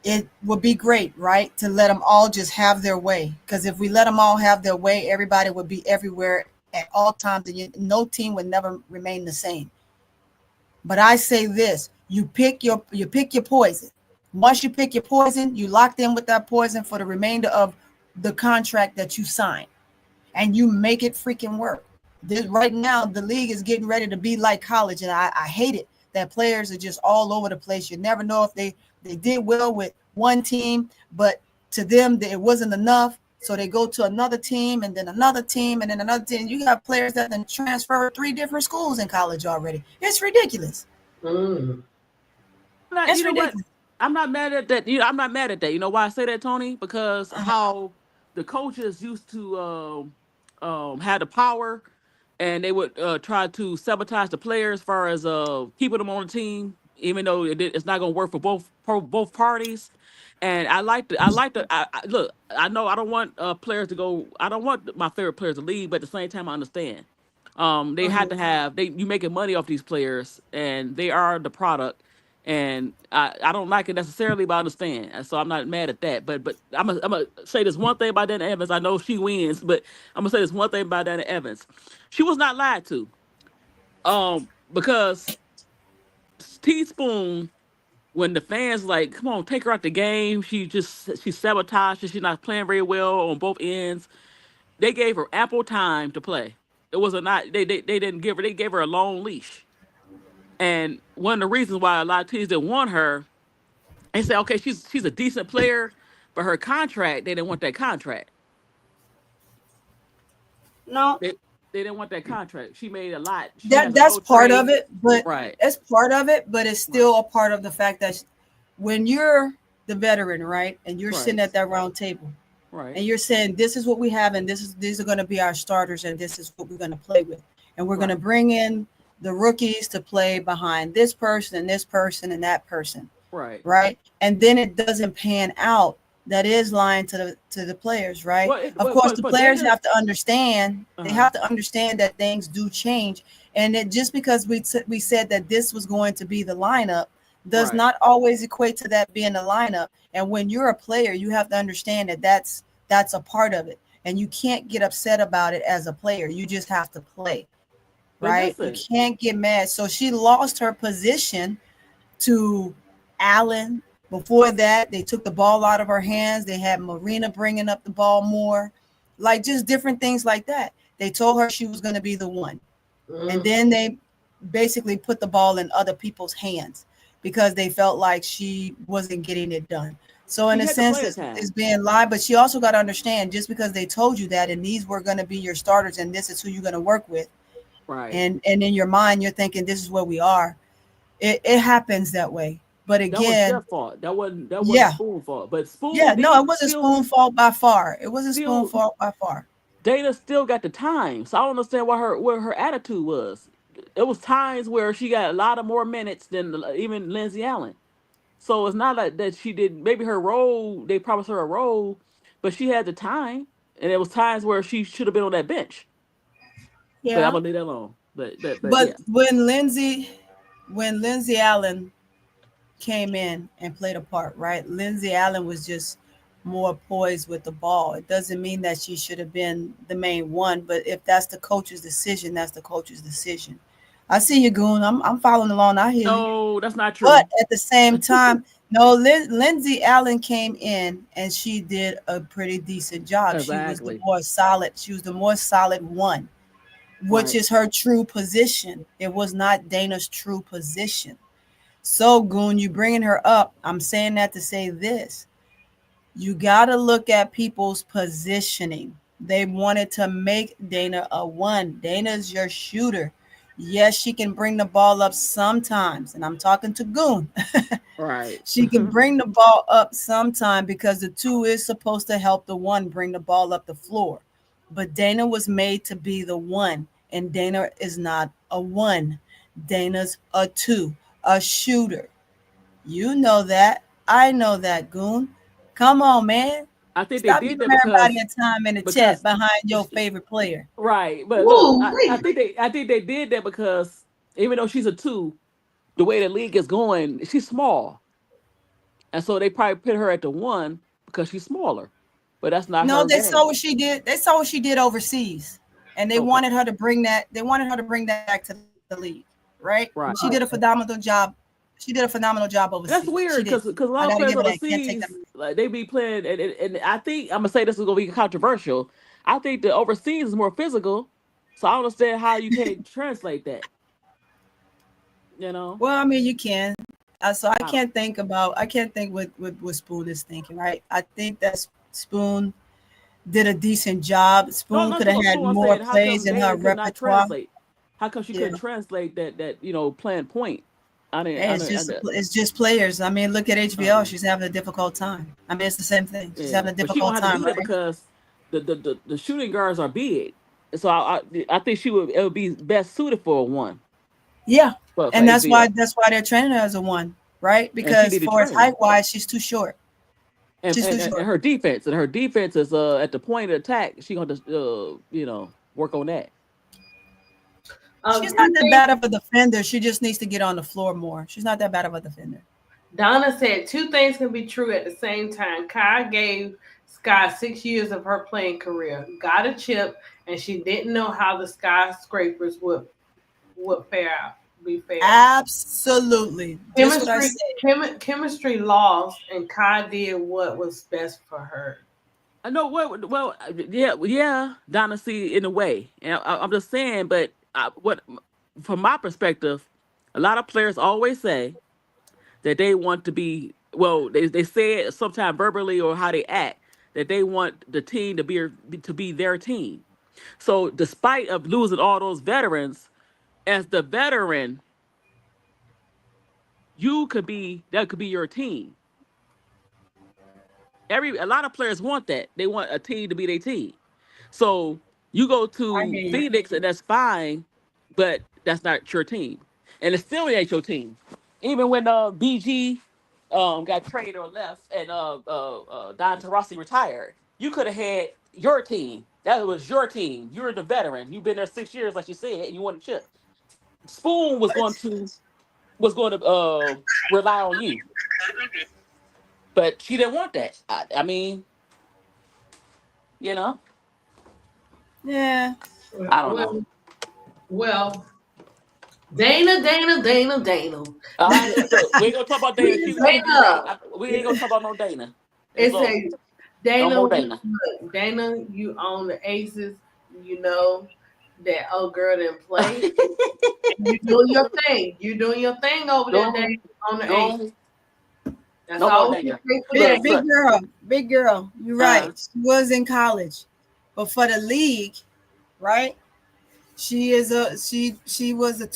it would be great, right, to let them all just have their way. Because if we let them all have their way, everybody would be everywhere at all times, and no team would never remain the same. But I say this: you pick your poison. Once you pick your poison, you locked in with that poison for the remainder of the contract that you sign, and you make it freaking work. Right now, the league is getting ready to be like college, and I hate it that players are just all over the place. You never know if they did well with one team, but to them it wasn't enough. So they go to another team and then another team and then another team. You got players that then transfer three different schools in college already. It's ridiculous. Mm. Not, you It's know what? ridiculous. I'm not mad at that. I'm not mad at that. You know why I say that, Tony? Because how the coaches used to had the power, and they would try to sabotage the players as far as keeping them on the team, even though it's not going to work for both parties. And look. I know I don't want players to go. I don't want my favorite players to leave, but at the same time, I understand. They had Mhm. to have they you making money off these players, and they are the product, And I don't like it necessarily, but I understand. And so I'm not mad at that. But I'm gonna say this one thing about Dana Evans. I know she wins, but I'm gonna say this one thing about Dana Evans. She was not lied to. Because Teaspoon, when the fans like, come on, take her out the game, she sabotaged. She's not playing very well on both ends. They gave her ample time to play. It was a not they didn't give her, they gave her a long leash. And one of the reasons why a lot of teams didn't want her, they said, okay, she's a decent player, but her contract, they didn't want that contract. No, They they didn't want that contract. She made a lot. She that has a that's no part of trade. it, but Right. that's part of it, but it's Right. still a part of the fact that when you're the veteran, right, and you're sitting Right. at that round table Right. and you're saying this is what we have and these are going to be our starters and this is what we're going to play with, and we're going to Right. bring in the rookies to play behind this person and this person and that person, Right. right? And then it doesn't pan out. That is lying to the players, right? Well, Of course, the for players Dana, have to understand. They uh-huh. have to understand that things do change, and that just because we said that this was going to be the lineup does Right. not always equate to that being the lineup. And when you're a player, you have to understand that that's a part of it, and you can't get upset about it as a player. You just have to play, But right? You listen, can't get mad. So she lost her position to Allen. Before that, they took the ball out of her hands. They had Marina bringing up the ball more, like just different things like that. They told her she was going to be the one. And Mm. then they basically put the ball in other people's hands because they felt like she wasn't getting it done. So in she a had to sense, play the it's time. being lied, but she also got to understand just because they told you that and these were going to be your starters and this is who you're going to work with, Right. and in your mind you're thinking this is where we are. It happens that way. But That was again, their fault. That wasn't yeah, Spoon fault. But yeah, Spoon no, did it wasn't still Spoon fault by far. It wasn't Spoon still fault by far. Dana still got the time. So I don't understand where her attitude was. It was times where she got a lot of more minutes than even Lindsey Allen. So it's not like that she did. Maybe her role, they promised her a role, but she had the time, and there was times where she should have been on that bench. But I'm Yeah. gonna leave that alone. But But yeah. when Lindsey Allen came in and played a part, right? Lindsey Allen was just more poised with the ball. It doesn't mean that she should have been the main one, but if that's the coach's decision, that's the coach's decision. I see you, Goon. I'm following along. I hear you. No, that's not But true. at the same time, no, Lindsey Allen came in and she did a pretty decent job. She was the Exactly. more solid. She was the more solid one, which Right. is her true position. It was not Dana's true position. So, Goon, you bringing her up. I'm saying that to say this. You got to look at people's positioning. They wanted to make Dana a one. Dana's your shooter. Yes, she can bring the ball up sometimes. And I'm talking to Goon. Right. She can bring the ball up sometime because the two is supposed to help the one bring the ball up the floor. But Dana was made to be the one, and Dana is not a one. Dana's a two, a shooter. You know that. I know that, Goon. Come on, man. I think they Stop did giving that everybody because a time in the chat because behind your favorite player. right. But look, Woo, I wait. think they did that because even though she's a two, the way the league is going, she's small. And so they probably put her at the one because she's smaller. But that's not No, her they saw game. what she did. They saw what she did overseas, and they Okay. wanted her to bring that. They wanted her to bring that back to the league, right? She Right. did a phenomenal job. She did a phenomenal job That's overseas. She weird did. because a I lot got of to players give her that. Can't take that. overseas, like they be playing, and I think I'm gonna say this is gonna be controversial. I think the overseas is more physical, so I don't understand how you can't translate that. You know, Well, I mean, you can. So I I, can't think about. I can't think what Spoon is thinking, right? I think that Spoon did a decent job. no, I'm Spoon not could talking have about had school. I'm more saying how plays come in her Dana could not repertoire. translate? How come she couldn't Yeah. translate that playing point? I didn't. Hey, I didn't. it's just players. I mean, look at HBO. Uh, She's having a difficult time. I mean, it's the same thing. She's yeah, having a but she gonna difficult have to time, do that right? because the shooting guards are big. So I think she would it would be best suited for a one Yeah, for and HBL, that's why they're training her as a one, right? and she Because needed for as training. height wise, she's too short. and She's and, too and short. her defense is at the point of attack. She gonna work on that. She's not Two that things. bad of a defender. She just needs to get on the floor more. She's not that bad of a defender. Donna said two things can be true at the same time. Kai gave Sky 6 years of her playing career, got a chip, and she didn't know how the skyscrapers would fare out. Be fair. Absolutely. Just what I Chemistry, said. chemistry lost, and Kai did what was best for her. I know what. Well, yeah, yeah, Donna. See, in a way, and I'm just saying. But from my perspective, a lot of players always say that they want to be. Well, they say it sometimes verbally or how they act that they want the team to be their team. So, despite of losing all those veterans, as the veteran, you could be that could be your team. A lot of players want that. They want a team to be their team. So you go I to hear you. Phoenix and that's fine, but that's not your team. And it still ain't your team. Even when BG got traded or left and Don Tarasi retired, you could have had your team. That was your team. You're the veteran. You've been there 6 years, like you said, and you won a chip. Spoon was going to rely on you, but she didn't want that. I mean, you know, Yeah. I don't know. Well, well, Dana. Look, we ain't gonna talk about Dana. She be right. Dana. We ain't gonna talk about no Dana. It's It over. says, No Dana, more Dana. look, Dana, you own the Aces. You know that old girl didn't play. You doing your thing. You doing your thing over there, Dana, No, on the Aces. no, That's no more all we can Dana. say for Big Look, Dana. big look. girl. Big girl. You're Uh, right. She was in college. But for the league, right? She was a two. She was a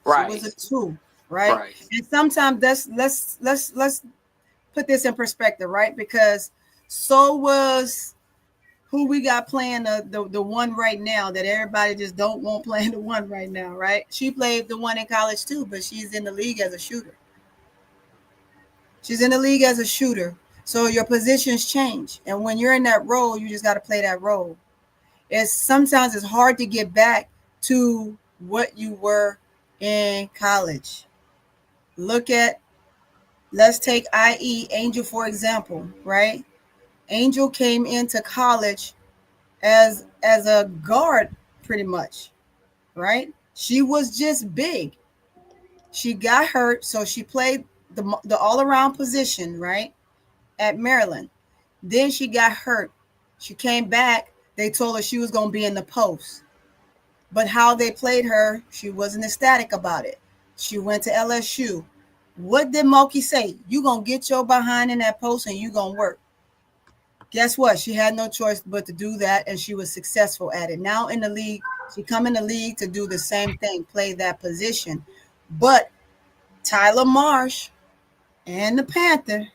right, two, right? right. And sometimes let's put this in perspective, right? Because so was who we got playing the one right now that everybody just don't want playing the one right now, right? She played the one in college too, but she's in the league as a shooter. She's in the league as a shooter. So your positions change. And when you're in that role, you just got to play that role. It's sometimes it's hard to get back to what you were in college. Look at let's take IE Angel for example, right? Angel came into college as a guard pretty much, right? She was just big. She got hurt, so she played the all around position, right? At Maryland. Then she got hurt. She came back. They told her she was going to be in the post. But how they played her, she wasn't ecstatic about it. She went to LSU. What did Moki say? You going to get your behind in that post and you going to work. Guess what? She had no choice but to do that, and she was successful at it. Now in the league, she come in the league to do the same thing, play that position. But Tyler Marsh and the Panther,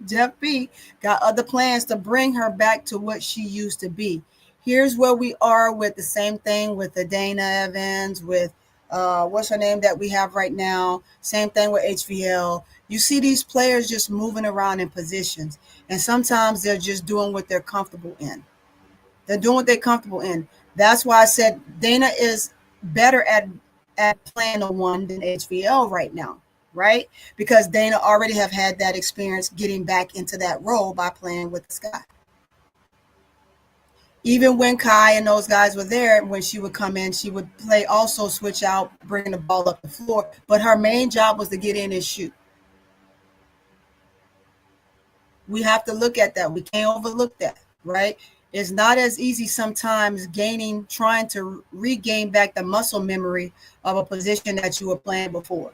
Jeff B, got other plans to bring her back to what she used to be. Here's where we are with the same thing with the Dana Evans, with what's her name that we have right now. Same thing with HVL. You see these players just moving around in positions, and sometimes they're just doing what they're comfortable in. They're doing what they're comfortable in. That's why I said Dana is better at playing the one than HVL right now, right? Because Dana already have had that experience getting back into that role by playing with Sky. Even when Kai and those guys were there, when she would come in, she would play also switch out, bringing the ball up the floor. But her main job was to get in and shoot. We have to look at that. We can't overlook that, right? It's not as easy sometimes trying to regain back the muscle memory of a position that you were playing before.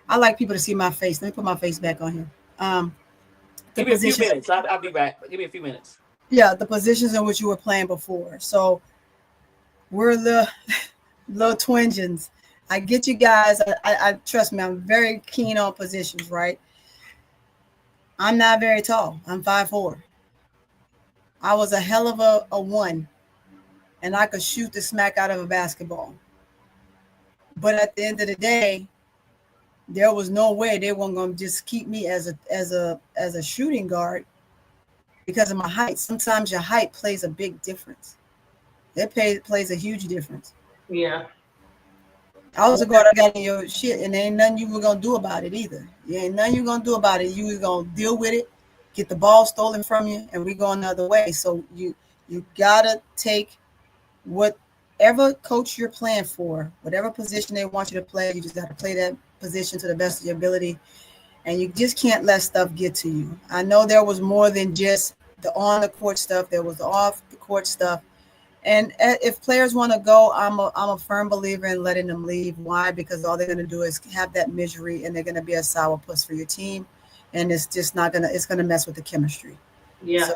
I like people to see my face. Let me put my face back on here. The Give me a few positions, minutes. I'll be back. Give me a few minutes. yeah, the positions in which you were playing before. So we're little twinges. I get you guys. I trust me. I'm very keen on positions, right? I'm not very tall. I'm 5'4". I was a hell of a one, and I could shoot the smack out of a basketball. But at the end of the day, there was no way they weren't going to just keep me as a shooting guard because of my height. Sometimes your height plays a big difference. Plays a huge difference. Yeah. I was a guard. I got in your shit, and there ain't nothing you were gonna do about it either. You ain't nothing you gonna do about it. You was gonna deal with it, get the ball stolen from you, and we go another way. So you gotta take whatever coach you're playing for, whatever position they want you to play. You just got to play that position to the best of your ability, and you just can't let stuff get to you. I know there was more than just the on the court stuff. There was the off the court stuff. And if players want to go, I'm a firm believer in letting them leave. Why? Because all they're going to do is have that misery, and they're going to be a sourpuss for your team, and it's just not gonna. It's going to mess with the chemistry. So Yeah.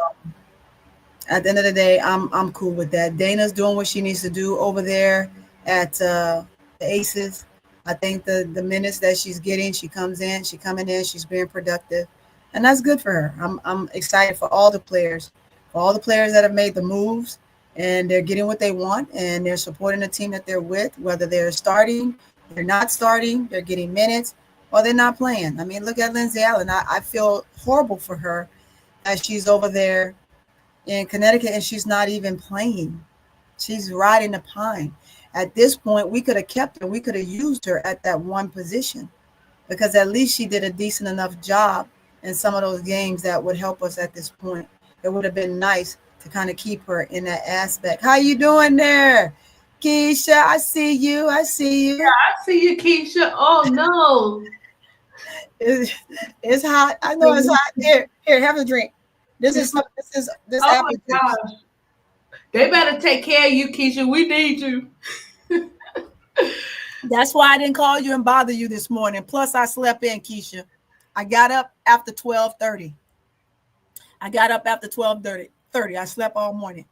at the end of the day, I'm cool with that. Dana's doing what she needs to do over there at the Aces. I think the minutes that she's getting, she comes in, she coming in, she's being productive, and that's good for her. I'm excited for all the players that have made the moves, and they're getting what they want, and they're supporting the team that they're with, whether they're starting, they're not starting, they're getting minutes, or they're not playing. I mean, look at Lindsay Allen. I feel horrible for her as she's over there in Connecticut and she's not even playing. She's riding the pine. At this point, we could have kept her. We could have used her at that one position because at least she did a decent enough job in some of those games that would help us at this point. It would have been nice to kind of keep her in that aspect. How you doing there, Keisha? I see you. I see you. I see you, Keisha. Oh no. It's, it's hot. I know it's hot. Here, have a drink. This Oh apple my juice. gosh. They better take care of you, Keisha. We need you. That's why I didn't call you and bother you this morning. Plus, I slept in, Keisha. I got up after 12:30. I got up after 12:30. I slept all morning.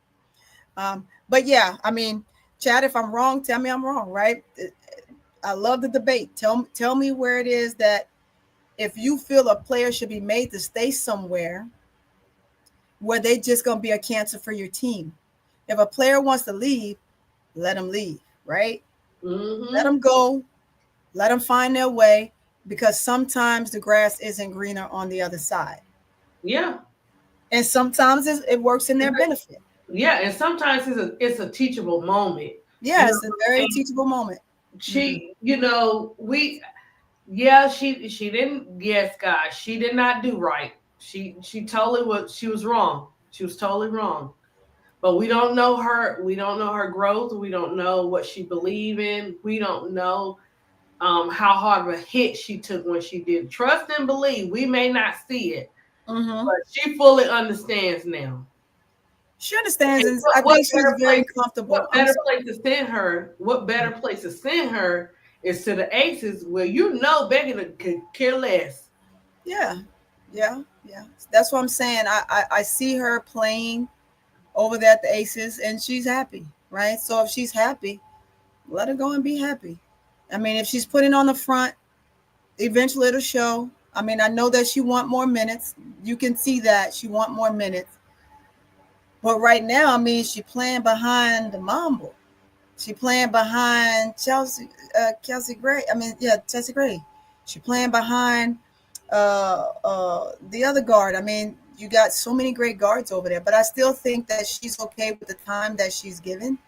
But yeah, I mean, Chad, if I'm wrong, tell me I'm wrong, right? I love the debate. Tell me where it is that if you feel a player should be made to stay somewhere where they just gonna be a cancer for your team. If a player wants to leave, let them leave, right? Let Mm-hmm. them go. Let them find their way because sometimes the grass isn't greener on the other side. Yeah. And sometimes it works in their benefit. Yeah, and sometimes it's a teachable moment. You know Yes, a what I'm very saying? teachable moment. Hmm. We yeah, she didn't, yes, guys, she did not do right. She totally was, she was wrong. She was totally wrong. But we don't know her growth, we don't know what she believed in, we don't know how hard of a hit she took when she did. Trust and believe. We may not see it, Hmm. but she fully understands now. She understands, And and I think she's very comfortable. what I'm better sorry. place to send her? What better place to send her is to the Aces, where Becky could care less. Yeah, yeah. That's what I'm saying. I see her playing over there at the Aces, and she's happy, right? So if she's happy, let her go and be happy. I mean, if she's putting on the front, eventually it'll show. I mean, I know that she want more minutes. You can see that she want more minutes. But right now, I mean, she playing behind the Mambo. She playing behind Kelsey Gray. I mean, yeah, Chelsea Gray. She playing behind the other guard. I mean, you got so many great guards over there, but I still think that she's okay with the time that she's given,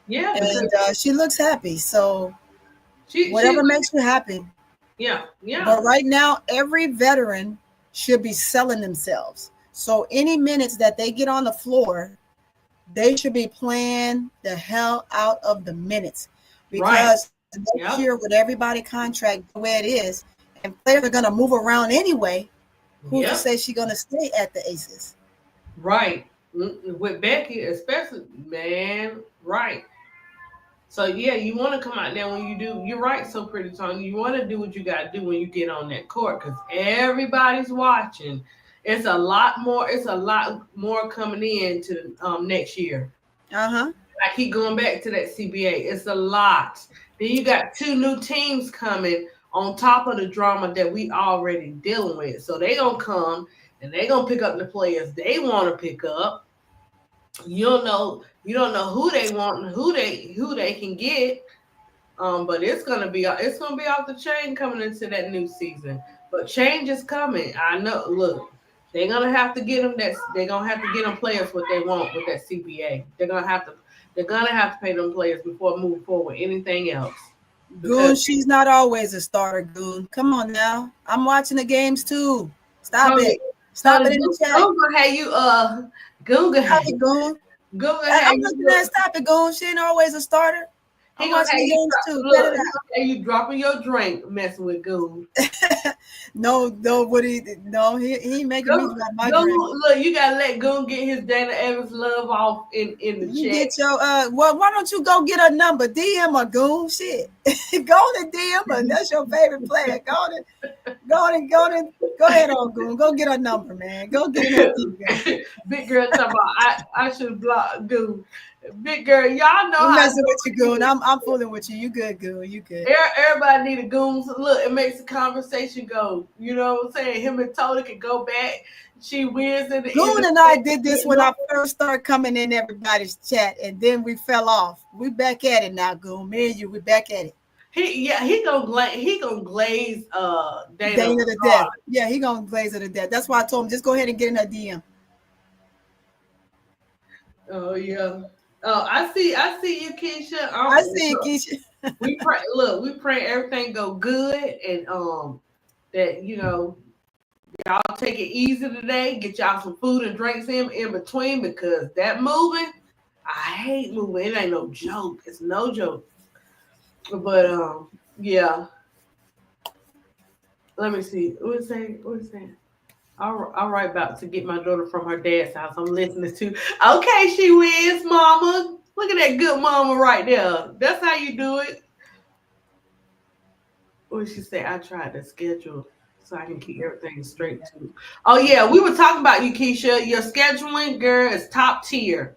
Yeah, and because she looks happy. So she whatever makes you happy. yeah, yeah, But right now, every veteran should be selling themselves. So any minutes that they get on the floor, they should be playing the hell out of the minutes right. because next year Yep. with everybody contract the way it is, and players are gonna move around anyway. Who's to Yep. say she's gonna stay at the Aces? Right. With Becky, especially, man, right. So yeah, you want to come out there when you do. You're right, so pretty Tony. You want to do what you got to do when you get on that court because everybody's watching. It's a lot more. It's a lot more coming in to next year. Uh-huh. I keep going back to that CBA. It's a lot. Then you got two new teams coming on top of the drama that we already dealing with. So they gonna come and they gonna pick up the players they want to pick up. You don't know who they want and who they can get. But it's gonna be off the chain coming into that new season. But change is coming. I know. Look, they're gonna have to get them. They're gonna have to get them players what they want with that CBA. They're gonna have to pay them players before moving forward with anything else. Because Goon, she's not always a starter, Goon. Come on now. I'm watching the games too. Stop Tony, it. Stop it in the chat. Google had you Google Stop it, Goon. Google had I'm you looking at Stop it, Goon. She ain't always a starter. I'm he gonna watching have the you games too. look, Cut it he out. gonna have you dropping your drink messing with Google. No, what he ain't making me drop my drink. Look, you gotta let Goon get his Dana Evans love off in the You chat. get your well, why don't you go get a number? DM or Goon. Shit. Go to DM her. That's your favorite player. Go ahead on Goon. Go get a number, man. Go get it. Big girl talking about I should block Goon. Big girl, y'all know I'm how messing with you, Goon. I'm fooling with you. You good, Goon. You good. everybody need a Goon. Look, it makes the conversation go. You know what I'm saying? Him and Tony can go back. She wins in the Goon and I did this when I first started coming in everybody's chat, and then we fell off. We back at it now, Goon. Me and you, we back at it. He gonna glaze Dana to death. Yeah, he gonna glaze her to death. That's why I told him just go ahead and get in her DM. Oh yeah. Oh, I see you, Keisha. I see you, Keisha. we pray everything go good, and that y'all take it easy today. Get y'all some food and drinks in between, because that moving, I hate moving. It ain't no joke. It's no joke. But yeah. Let me see. What is that? All right, about to get my daughter from her dad's house. I'm listening to. Okay, she wins, mama. Look at that good mama right there. That's how you do it. What did she say? I tried to schedule so I can keep everything straight too. Oh yeah, we were talking about you, Keisha. Your scheduling, girl, is top tier,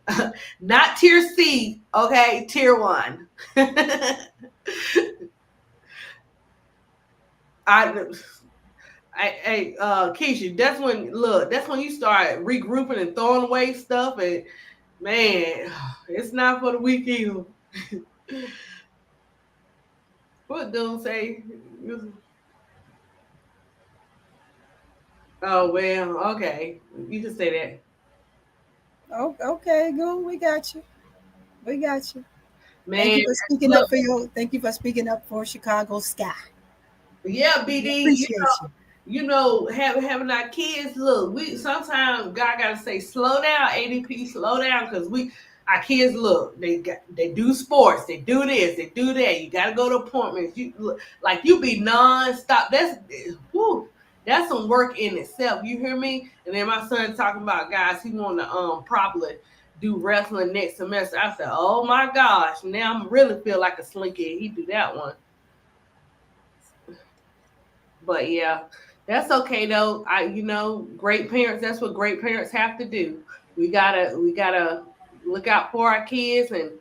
not tier C. Okay, tier 1. Keisha, that's when you start regrouping and throwing away stuff, and man, it's not for the weak either. What dude say? Oh well, okay, you can say that. Oh, okay, Goon, we got you. Man, Thank you for speaking up for Chicago Sky. Yeah, BD. Appreciate you. Having our kids. Look, we sometimes God gotta say, slow down, ADP, slow down, because our kids they do sports, they do this, they do that. You gotta go to appointments. You be nonstop. That's some work in itself. You hear me? And then my son talking about, guys, he want to probably do wrestling next semester. I said, oh my gosh, now I'm really feel like a slinky. He do that one. But yeah, that's okay though. Great parents, that's what great parents have to do. We gotta look out for our kids, and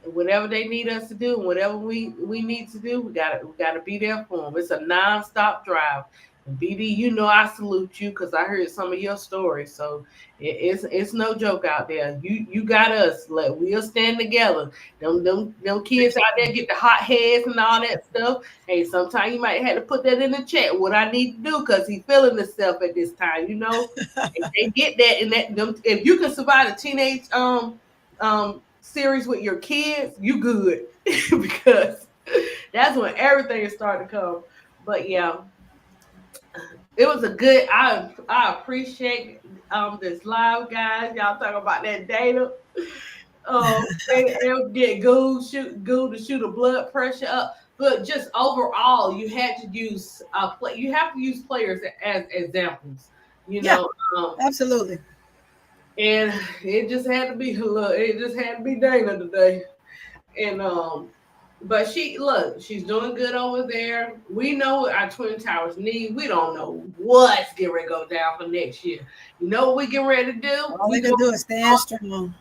whatever they need us to do, and whatever we need to do, we gotta be there for them. It's a non-stop drive. And BD, I salute you, because I heard some of your stories. So it's no joke out there. You got us. We'll stand together. Them kids out there get the hot heads and all that stuff. Hey, sometimes you might have to put that in the chat, what I need to do, because he's feeling himself at this time. If they get that, and if you can survive a teenage series with your kids, you good. Because that's when everything is starting to come. But yeah, it was a good. I appreciate this live, guys. Y'all talking about that data. They'll get Goo to shoot a blood pressure up. But just overall, you had to use you have to use players as examples. Absolutely. And it just had to be Dana today. And but she's doing good over there. We know what our Twin Towers need. We don't know what's getting ready to go down for next year. You know what we getting ready to do? All we can do is stand strong.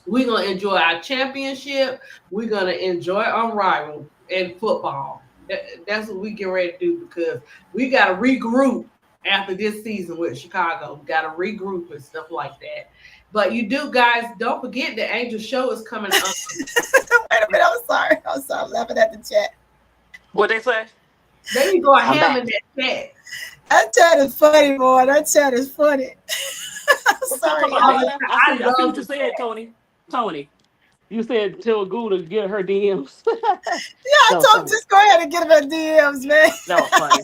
We're going to enjoy our championship. We're going to enjoy Unrivaled in football. That's what we get ready to do, because we got to regroup after this season with Chicago. We got to regroup and stuff like that. But you do, guys, don't forget the Angel Show is coming up. Wait a minute, I'm sorry. I'm laughing at the chat. What they say? There you go, ham in that chat. That chat is funny, boy. That chat is funny. Sorry. I see what you said, Tony. You said tell Goo to get her DMs. Yeah, I That was told him funny. just go ahead and get him a DMs, man. That was funny.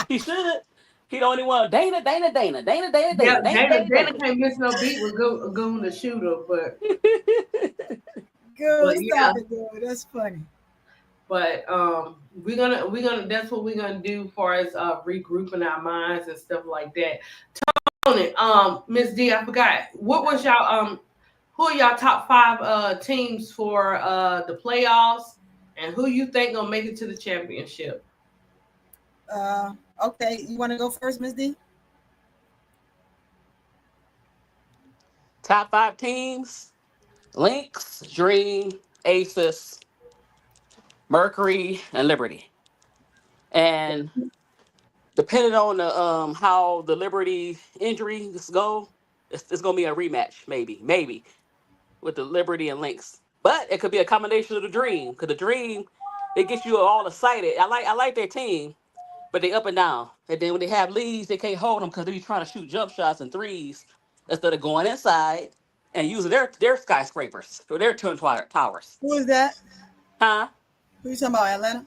He should. He the only one. Dana, Dana, Dana, Dana, Dana, Yeah, Dana, Dana, Dana Dana, Dana Dana. can't miss no beat with Goon the shooter, but Good, yeah, stop it, dude. That's funny. but we're gonna that's what we're gonna do for as regrouping our minds and stuff like that. Tony, Miss D, I forgot what was y'all who are y'all top five teams for the playoffs, and who you think gonna make it to the championship? Uh, okay, you want to go first, Miss D? Top five teams: Lynx, Dream, Aces, Mercury, and Liberty. And depending on the how the Liberty injuries go, it's gonna be a rematch, maybe with the Liberty and Lynx. But it could be a combination of the Dream, because the Dream they get you all excited. I like their team, but they up and down. And then when they have leads, they can't hold them because they be trying to shoot jump shots and threes instead of going inside and using their skyscrapers or their towers. Who is that? Huh? Who you talking about, Atlanta? Uh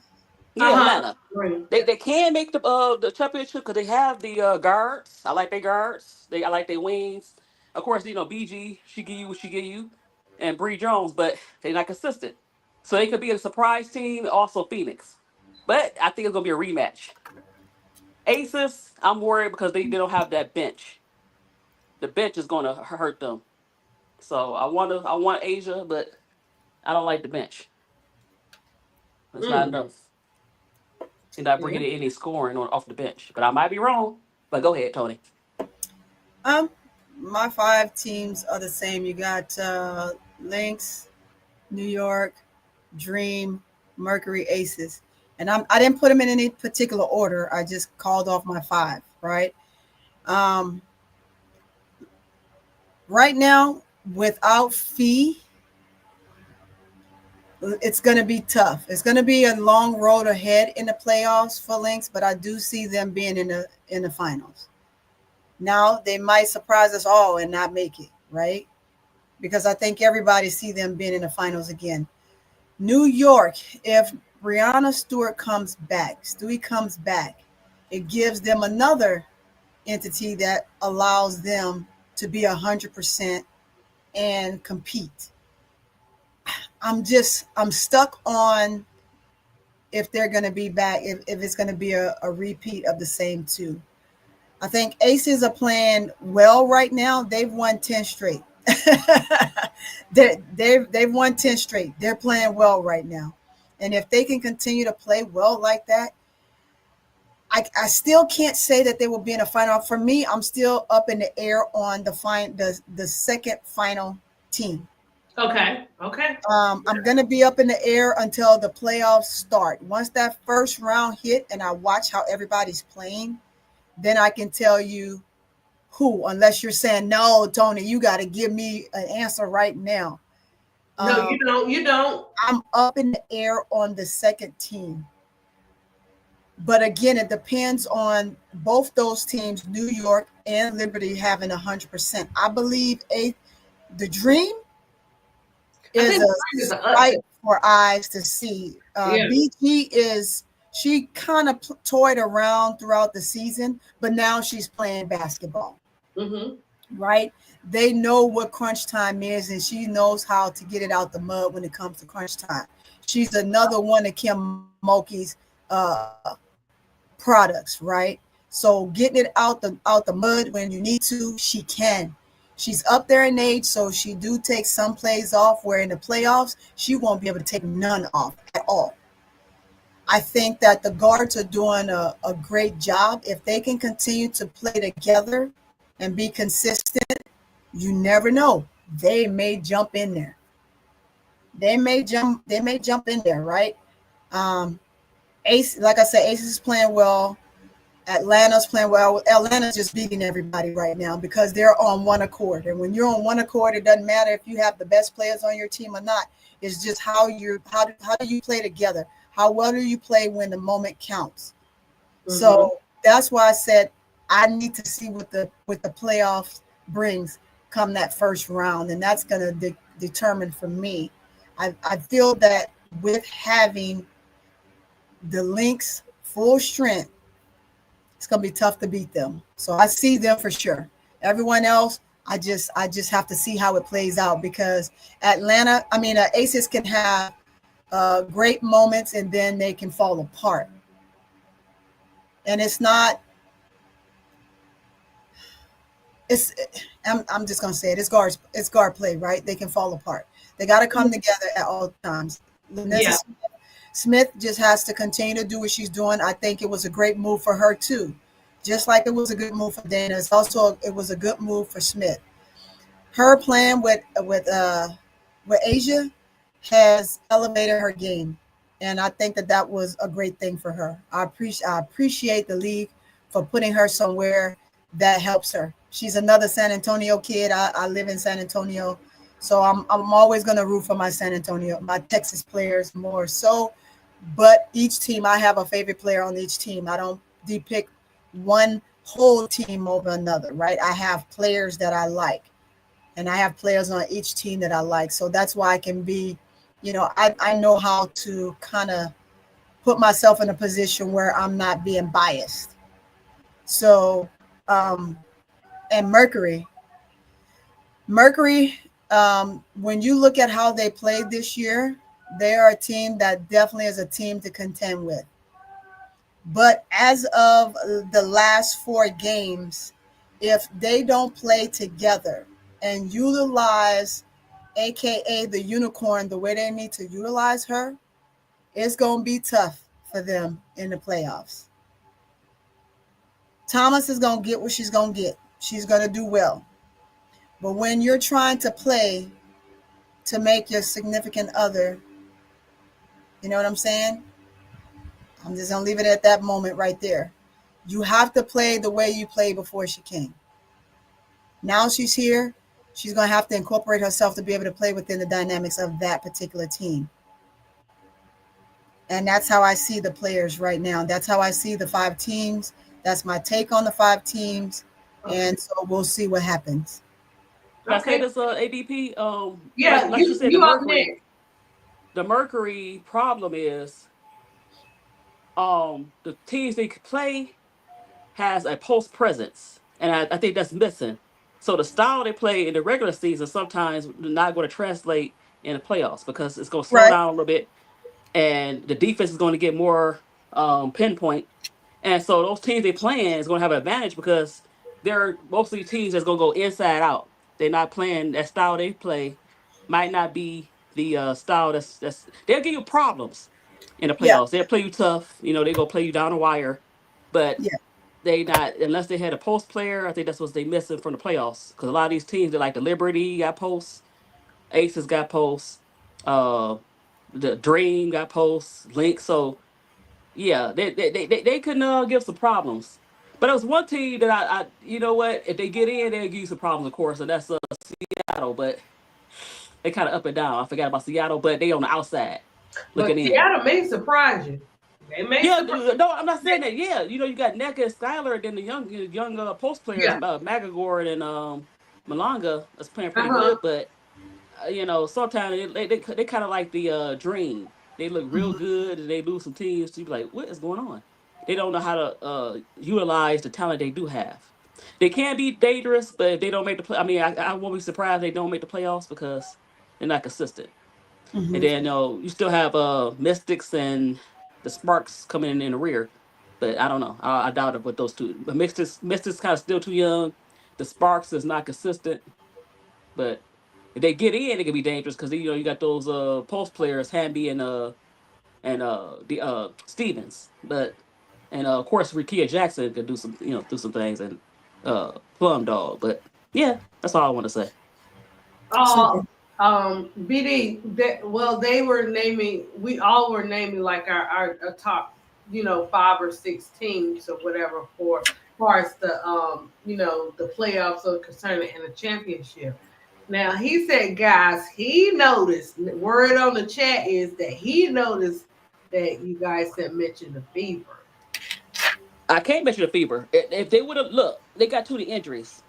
Yeah, huh. Atlanta. They can make the championship because they have the guards. I like their guards. I like their wings. Of course, BG she give you what she give you, and Bree Jones, but they're not consistent. So they could be a surprise team. Also Phoenix, but I think it's gonna be a rematch. Aces, I'm worried because they don't have that bench. The bench is gonna hurt them. So I want Asia, but I don't like the bench. It's not Mm. enough. You're not Yeah. bringing any scoring off the bench. But I might be wrong. But go ahead, Tony. Um, my five teams are the same. You got Lynx, New York, Dream, Mercury, Aces, and I didn't put them in any particular order. I just called off my five. Right. Um, right now, without Fee, it's going to be tough. It's going to be a long road ahead in the playoffs for Lynx, but I do see them being in the finals. Now they might surprise us all and not make it, right? Because I think everybody see them being in the finals again. New York, if Brianna Stewart comes back, Stewie comes back, it gives them another entity that allows them to be 100% and compete. I'm stuck on if they're going to be back, if it's going to be a repeat of the same two. I think Aces are playing well right now. They've won 10 straight. They've won 10 straight. They're playing well right now. And if they can continue to play well like that, I still can't say that they will be in a final. For me, I'm still up in the air on the second final team. Okay. Okay. I'm going to be up in the air until the playoffs start. Once that first round hit and I watch how everybody's playing, then I can tell you who, unless you're saying, no, Tony, you got to give me an answer right now. No, Um, you don't. You don't. I'm up in the air on the second team. But again, it depends on both those teams, New York and Liberty, having 100%. I believe the dream I is think a the Dream is an sight upset. for eyes to see. Yeah. BG she kind of toyed around throughout the season, but now she's playing basketball, Mm-hmm. right? They know what crunch time is, and she knows how to get it out the mud when it comes to crunch time. She's another one of Kim Mulkey's products, right? So getting it out the mud when you need to, she can. She's up there in age, so she do take some plays off. Where in the playoffs, she won't be able to take none off at all. I think that the guards are doing a great job. If they can continue to play together and be consistent, you never know. They may jump in there. They may jump in there, right? Um, Ace, like I said, Ace is playing well. Atlanta's playing well. Atlanta's just beating everybody right now because they're on one accord. And when you're on one accord, it doesn't matter if you have the best players on your team or not. It's just how do you play together? How well do you play when the moment counts? Mm-hmm. So that's why I said I need to see what the playoffs brings come that first round, and that's gonna determined for me. I feel that with having the Lynx full strength, it's gonna be tough to beat them. So I see them for sure. Everyone else, I just have to see how it plays out because Aces can have great moments and then they can fall apart. And it's not. It's. I'm just gonna say it. It's guard play, right? They can fall apart. They got to come together at all times. Yeah. Linessa Smith just has to continue to do what she's doing. I think it was a great move for her too, just like it was a good move for Dana. It was a good move for Smith. Her plan with Asia has elevated her game, and I think that that was a great thing for her. I appreciate the league for putting her somewhere that helps her. She's another San Antonio kid. I live in San Antonio, so I'm always going to root for my Texas players more so. But each team, I have a favorite player on each team. I don't depict one whole team over another, right? I have players that I like, and I have players on each team that I like. So that's why I can be, I know how to kind of put myself in a position where I'm not being biased. So, um, and Mercury, when you look at how they played this year, they are a team that definitely is a team to contend with. But as of the last four games, if they don't play together and utilize aka the unicorn the way they need to utilize her, it's going to be tough for them in the playoffs. Thomas is going to get what she's going to get. She's going to do well. But when you're trying to play to make your significant other, you know what I'm saying? I'm just going to leave it at that moment right there. You have to play the way you played before she came. Now she's here. She's going to have to incorporate herself to be able to play within the dynamics of that particular team. And that's how I see the players right now. That's how I see the five teams. That's my take on the five teams. Okay. And so we'll see what happens. Can I say Okay. this, ADP? Yeah, Like you said, you up next. The Mercury problem is the teams they could play has a post presence, and I think that's missing. So the style they play in the regular season sometimes not going to translate in the playoffs because it's going to slow Right. down a little bit, and the defense is going to get more pinpoint. And so those teams they playing is going to have an advantage because they're mostly teams that's going to go inside out. They're not playing that style they play. Might not be the style that's they'll give you problems in the Yeah. playoffs. They'll play you tough. They go play you down the wire, but Yeah. they not unless they had a post player. I think that's what they missing from the playoffs because a lot of these teams they like the Liberty got posts, Aces got posts, uh, the Dream got posts, Link. So yeah, they couldn't give some problems. But there was one team that you know what, if they get in, they'll give you some problems, of course, and that's Seattle. But they kind of up and down. I forgot about Seattle, but they on the outside But looking in. Seattle may surprise you. They may Yeah, surprise. no, I'm not saying that. Yeah, you got Neka and Skylar, and then the young post players, Yeah. Magagor and Malanga is playing Uh pretty huh. good. But sometimes they kind of like the Dream. They look real Mhm. good, and they lose some teams. So you be like, what is going on? They don't know how to utilize the talent they do have. They can be dangerous, but if they don't make the play, I mean, I won't be surprised they don't make the playoffs because they're not consistent. And Mhm. then you still have Mystics and the Sparks coming in the rear, but I don't know. I doubt it with those two. But Mystics kind of still too young. The Sparks is not consistent, but if they get in, it can be dangerous because you got those post players, Hamby and the Stevens, but and of course Rikia Jackson could do some things and Plum Dog, but yeah, that's all I want to say. Uh, Super. BD. Well, they were naming. We all were naming like our top, five or six teams or whatever for as far as the the playoffs are concerned and the championship. Now he said, guys, he noticed. Word on the chat is that he noticed that you guys had mentioned the fever. I can't mention the fever. If they would have looked, they got too many injuries.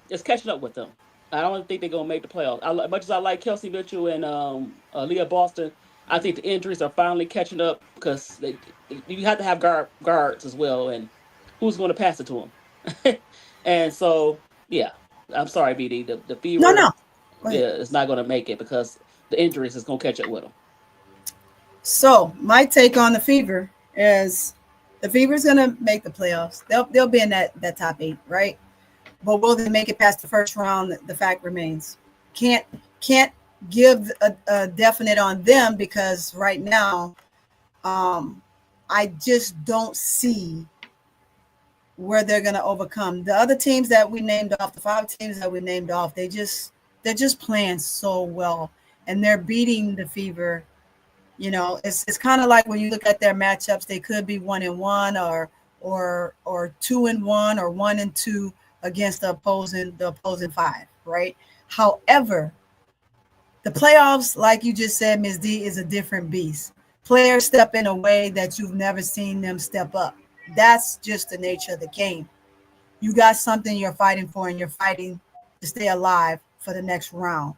It's catching up with them. I don't think they're gonna make the playoffs. As much as I like Kelsey Mitchell and Leah Boston, I think the injuries are finally catching up because you have to have guards as well, and who's going to pass it to them? And so, yeah, I'm sorry, BD. The No, no. Fever, Go ahead. yeah, is not going to make it because the injuries is going to catch up with them. So my take on the Fever is the Fever's gonna make the playoffs. They'll be in that top 8, right? But will they make it past the first round? The fact remains. Can't give a definite on them because right now, um, I just don't see where they're going to overcome the other teams that we named off. The 5 teams that we named off, they're just playing so well, and they're beating the Fever. You know, it's kind of like when you look at their matchups, they could be 1-1 or 2-1 or 1-2 against the opposing 5, right? However, the playoffs, like you just said, Ms. D, is a different beast. Players step in a way that you've never seen them step up. That's just the nature of the game. You got something you're fighting for, and you're fighting to stay alive for the next round.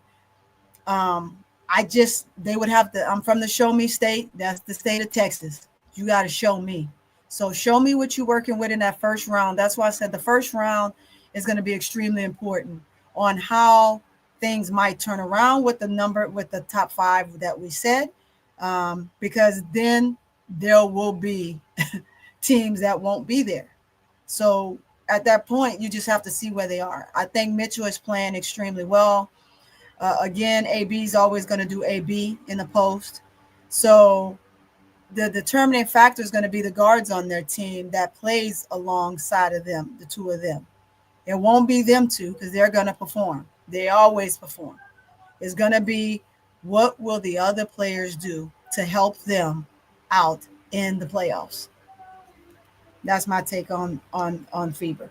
They would have to. I'm from the show me state. That's the state of Texas. You got to show me. So show me what you're working with in that first round. That's why I said the first round is going to be extremely important on how things might turn around with the top 5 that we said, because then there will be teams that won't be there. So at that point, you just have to see where they are. I think Mitchell is playing extremely well. Again, AB is always going to do AB in the post. So the determining factor is going to be the guards on their team that plays alongside of them, the 2 of them. It won't be them 2 because they're going to perform. They always perform. It's going to be what will the other players do to help them out in the playoffs. That's my take on Fever.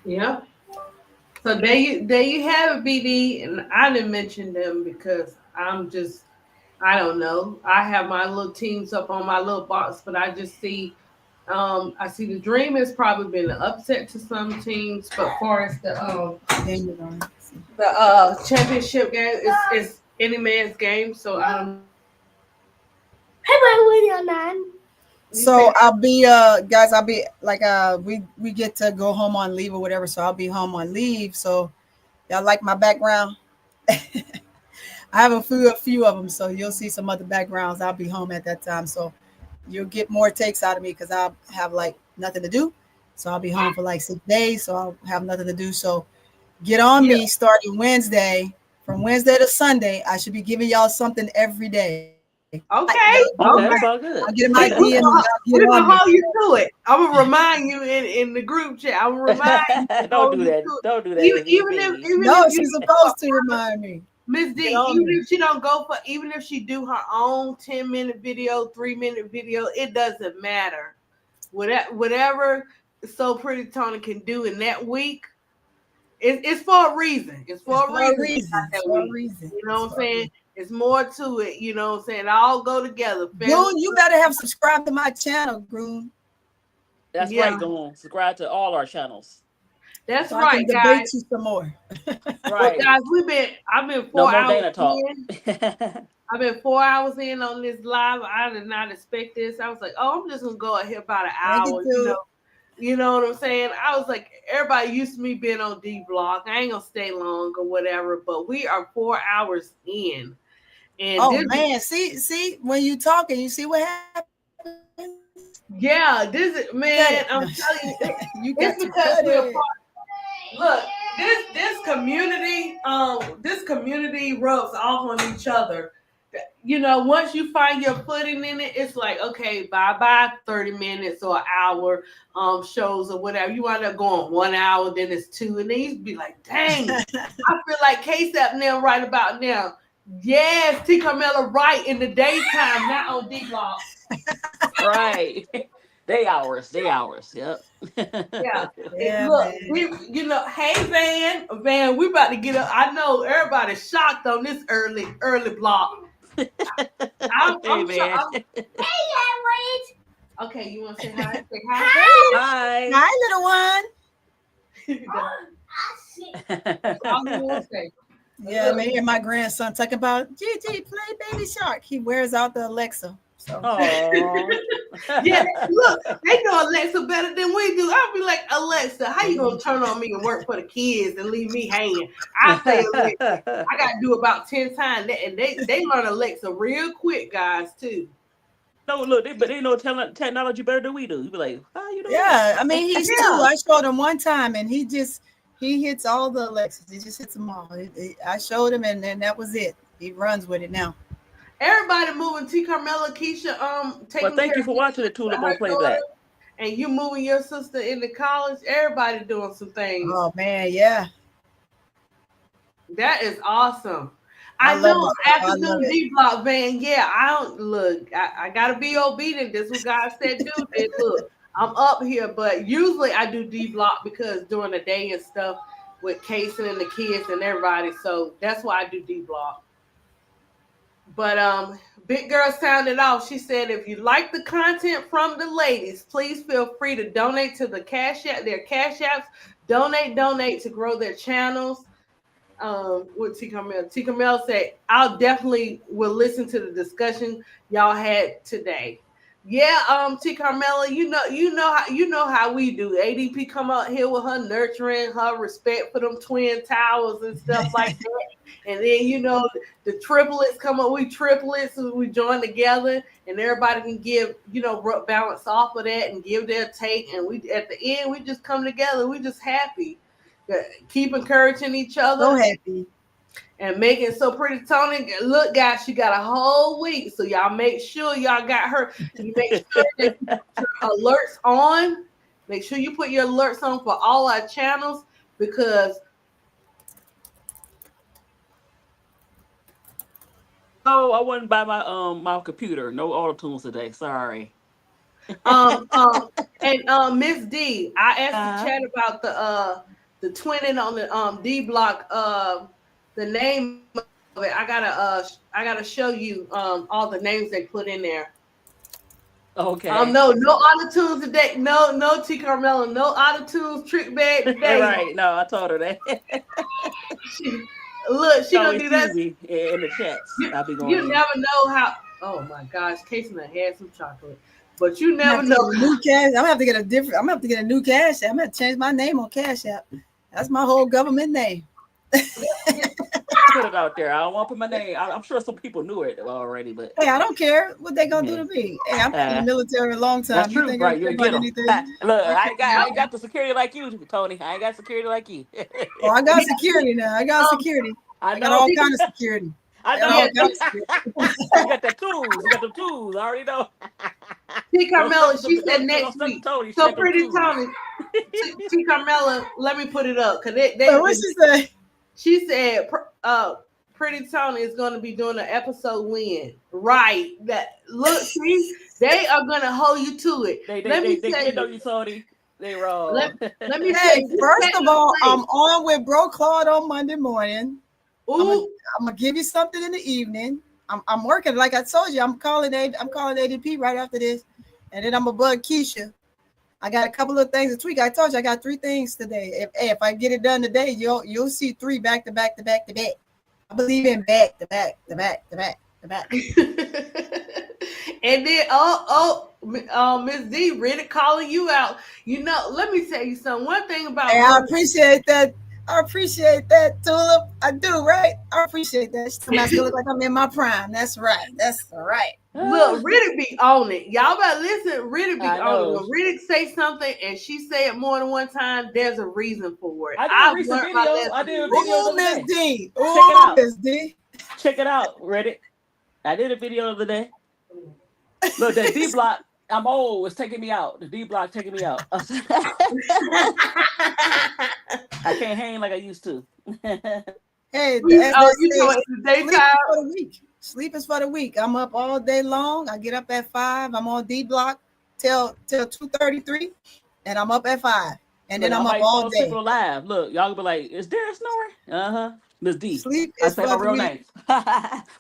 Yeah. So there you have it, BD, and I didn't mention them because I don't know. I have my little teams up on my little box, but I see the Dream has probably been an upset to some teams, but far as the championship game is any man's game, so I don't know. So I'll be guys, I'll be like we get to go home on leave or whatever, so I'll be home on leave. So y'all like my background? I have a few of them, so you'll see some other backgrounds. I'll be home at that time, so you'll get more takes out of me because I'll have like nothing to do. So I'll be home for like 6 days, so I'll have nothing to do. So get on Yeah. me starting Wednesday. From Wednesday to Sunday, I should be giving y'all something every day. Okay. Okay, Okay. that's all I'll good. get in my We, we DM and gonna, y'all get we're on gonna me. hold you to it. I'm gonna remind you in the group chat. I'm gonna remind you to Don't hold do you that. to Don't do it. that, Even Miss even if B. even No, if you she's don't go supposed to remind me. Miss D, Get on even me. if she don't go for, even if she do her own 10-minute video, 3-minute video, it doesn't matter. Whatever So Pretty Tony can do in that week, it's for a reason. It's It's for a for a reason she got reason. It's that for a week. reason. You know It's what I'm for a saying? reason. It's more to it. You know what I'm saying? All go together. Family. Goon, you better have subscribed to my channel, Goon, That's right, Yeah, go on. Subscribe to all our channels. that's so I can right, guys. debate you some more. Well, Right. guys, I've been No four more hours Dana talk. in. I've been 4 hours in on this live. I did not expect this. I was like, oh, I'm just gonna go ahead about an Thank you, hour. too. You know what I'm saying? I was like, everybody used to me being on D Block. I ain't gonna stay long or whatever, but we are 4 hours in, and Oh this, man, see, when you talking, you see what happens. yeah, this is Cut it. man. I'm telling you, You got to it's cut because we're it. part. Look, this community rubs off on each other. Once you find your footing in it, it's like, okay, bye 30 minutes or an hour shows or whatever. You wind up going 1 hour, then it's 2, and then you be like, dang, I feel like KSAP now right about now. Yes, T Kamilla right in the daytime, not on D Block. Right. Day hours. Day hours. Yep. Yeah. Yeah, Look, man. hey Van, we about to get up. I know everybody's shocked on this early block. Hey, I'm shocked. man. Okay, you want to say hi? Say Hi, Hi. little one. hi. All you want to say. Yeah, man, hear my grandson talking about Gigi, play Baby Shark. He wears out the Alexa. So Oh. Yeah, look, they know Alexa better than we do. I'll be like, Alexa, how you gonna turn on me and work for the kids and leave me hanging? I say, Alexa, I gotta do about 10 times, and they learn Alexa real quick, guys, too. No, look, but they know technology better than we do. You be like, how you doing that? yeah, I mean he's two. Yeah. I showed him one time and he hits all the Alexas. He just hits them all. I showed him and then that was it. He runs with it now. Everybody moving. T. Carmella, Keisha, Well, taking thank care you of for watching the her Tulip on daughter, playback. and you moving your sister into college. Everybody doing some things. Oh man, yeah. That is awesome. I I love know it. I after love doing it. D Block Van, yeah, I don't look. I gotta be obedient. This is what God said do. It look, I'm up here, but usually I do D Block because during the day and stuff with Casey and the kids and everybody. So that's why I do D Block. But Big Girl sounded off. She said, if you like the content from the ladies, please feel free to donate to the Cash App, their Cash Apps. Donate to grow their channels. What T Carmel? T Carmel said, I'll definitely will listen to the discussion y'all had today. Yeah, T Carmela, you know how we do. ADP come out here with her nurturing, her respect for them twin towers and stuff like that. And then the triplets come up, we triplets, we join together, and everybody can give balance off of that and give their take. And we at the end we just come together. We just happy, keep encouraging each So other happy. and making so pretty. Tony, look, guys, she got a whole week, so y'all make sure y'all got her. You make sure that you put your alerts on. Make sure you put your alerts on for all our channels because Oh, I wouldn't buy my computer. No auto tunes today. Sorry. um and Miss D, I asked the Uh-huh. chat about the twinning on the D block the name of it. I gotta show you all the names they put in there. Okay. No auto tunes today. No T Carmela, no auto tunes trick bag today. Right. No, I told her that. She, look, she gonna Always do see that. me in the chats. You, I'll be going you in. never know how. Oh my gosh, Casey done had some chocolate, but you I'm gonna never have to know. get a new cash. I'm gonna have to get a different. I'm gonna have to get a new cash app. I'm gonna change my name on Cash App. That's my whole government name. Put it out there. I don't want to put my name. I'm sure some people knew it already, but Hey, I don't care what they gonna do yeah. to me. Hey, I'm in the Uh, military a long that's time. You true, think I right? care You'll about get them. anything? Look, I care. I Yep. ain't got the security like you, Tony. I ain't got security like you. Oh, I got Yeah. security now. I got Um. security. I I got know. all kind of security. I I got all know. Yeah. kind of security. You got that tools. You got them tools. I already know. T Don't step Carmela, to she said don't next step to week. Tony. She So got them pretty tools. Tony, T Carmela, let me put it up because But what she say? she said Pretty Tony is going to be doing an episode win. Right. That look, see, they are going to hold you to it. They they Let they me they tell get on you. you, Tony. They Let, wrong. let me tell Hey, you. Just first take of your all, I'm place. on with Bro Claude on Monday morning. I'm gonna Ooh, I'm gonna give you something in the evening. I'm working like I told you. I'm calling ADP right after this, and then I'm gonna bug Keisha. I got a couple of things to tweak. I told you I got 3 things today. If I get it done today, you'll see 3 back to back to back to back. I believe in back to back to back to back to back. and then Miss D really calling you out. Let me tell you something. One thing Hey, about I women. appreciate that. I appreciate that, Tulip. I do, right? I appreciate that. She told me I still look like I'm in my prime. That's right. That's all right. Look, Riddick be on it. Y'all better listen. Riddick be I on it. know. When Riddick say something and she say it more than one time, there's a reason for it. I did a I've recent learned my video. I did a lesson. video the Oh, other Miss day. D. Check it Oh, out. Miss D. Check it out, Reddit. I did a video the other day. Look, that D block. I'm old. It's taking me out. The D block taking me out. I can't hang like I used to. Hey, as they You say, know, in the sleep is daytime. for the week. Sleep is for the week. I'm up all day long. I get up at 5. I'm on D block till 2:33, and I'm up at 5, and Look, then I I'm up might all fall asleep day. on the live. Look, y'all gonna be like, "Is Derek snoring?" Miss D. Sleep I is say my for the real week. name.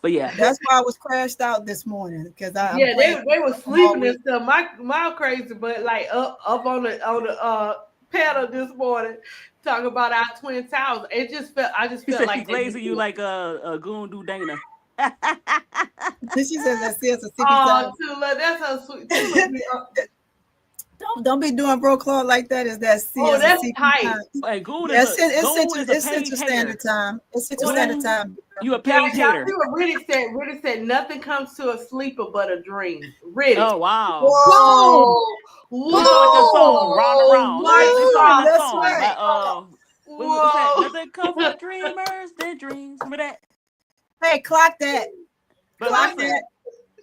But yeah, That's why I was crashed out this morning because I'm Yeah, playing they were all sleeping and week. stuff. My crazy, but like up on the panel this morning talking about our Twin Towers. I just He felt said she like they glazing you did. like a goon do Dana. She says that's it. A sippy Oh, time. Tula, that's so sweet. Tula, Don't be doing bro Claude like that. Is that oh, CS a that's CP tight. time? Hey, Yeah, it's Goon is a Central page Standard hater. Time. It's Central Standard Goon, Time. you a Y'all, page y'all hater. see what Riddick said? Riddick said nothing comes to a sleeper but a dream. Riddick. Oh wow. Boom! Whoa. We talking about that song, Boom! Round and Whoa. Round. They sung Boom! that That's song. right. By what's that? Whoa. Nothing come for dreamers, their dreams. Remember that? Hey, clock that. But Clock listen, that.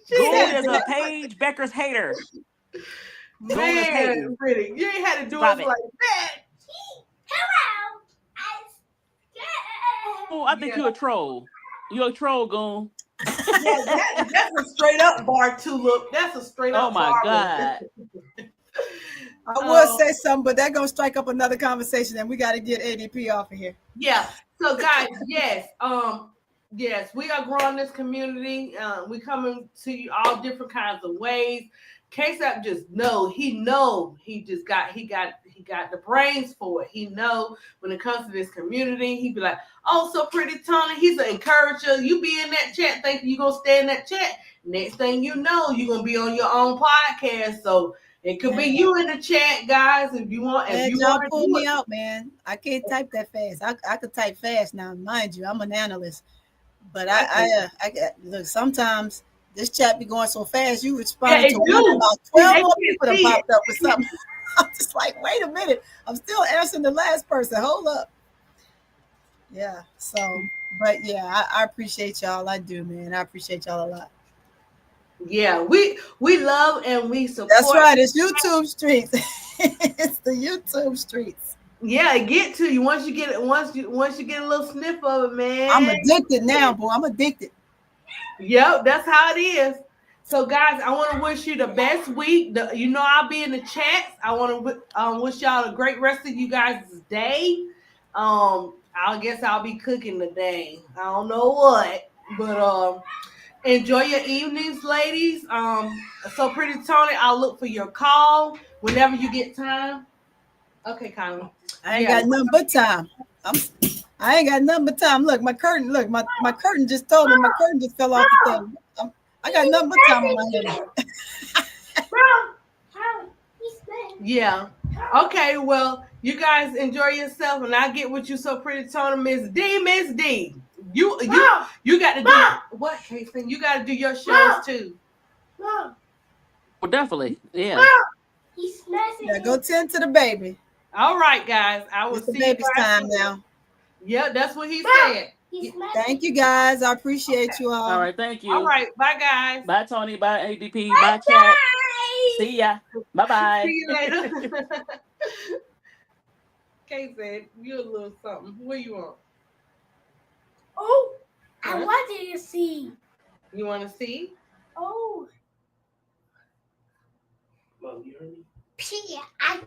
She Goon Stamp did is a that. Paige Becker's hater. Goon is man, hating. Riddick. You ain't had to do Stop us it. like that. Oh, I think Yeah. you a troll. You a troll, Goon. Yeah, that's a straight up bar Tulip. That's a straight Oh up my bar one. God. I would Um, say something, but that gonna strike up another conversation, and we got to get ADP off of here. yeah. So guys, yes, we are growing this community. We coming to you all different kinds of ways. KSAP just he just got the brains for it. He know when it comes to this community, he be like, oh, so pretty Tony. He's an encourager. You be in that chat thinking you gonna stay in that chat. Next thing you know, you're gonna be on your own podcast. So it could be you in the chat, guys, if you want And y'all to pull do me it. out, man. I can't type that fast. I could type fast now, mind you. I'm an analyst, but look. Sometimes this chat be going so fast. You Yeah, responding it to one, do. about See, 12 they more can't people that see it. popped up with something. I'm just like, wait a minute. I'm still answering the last person. Hold up. Yeah. So, but yeah, I appreciate y'all. I do, man. I appreciate y'all a lot. Yeah, we love and we That's support. right. It's YouTube streets. It's the YouTube streets. Yeah, it get to you once you get it. Once you get a little sniff of it, I'm man. addicted now, boy. I'm addicted. Yep, that's how it is. So, guys, I want to wish you the best week. I'll be in the chats. I want to wish y'all a great rest of you guys' day. I guess I'll be cooking today. I don't know what, but enjoy your evenings, ladies. So pretty Tony, I'll look for your call whenever you get time. Okay, Kamilla. I ain't got nothing but time. I ain't got nothing but time. Look, my curtain. Look, my curtain just told me my curtain just fell off the thing. I got nothing but time on my hands. Yeah. Okay. Well, you guys enjoy yourself, and I'll get with you so pretty Tony, Miss D. Miss D. You got to do what, Casey? You got to do your shows too. Well, definitely. Yeah. Yeah, go tend to the baby. All right, guys. I will It's the see you baby's guys time soon. now. Yeah, that's what he said. Thank you, guys. I appreciate you all. All right. Thank you. All right. Bye, guys. Bye, Tony. Bye, ADP. Bye, chat. See ya. Bye bye. See you later. Kay said, you a little something. What you want? Oh, I wanted to see. You want to see? Oh. Mom, you heard me? Pia, I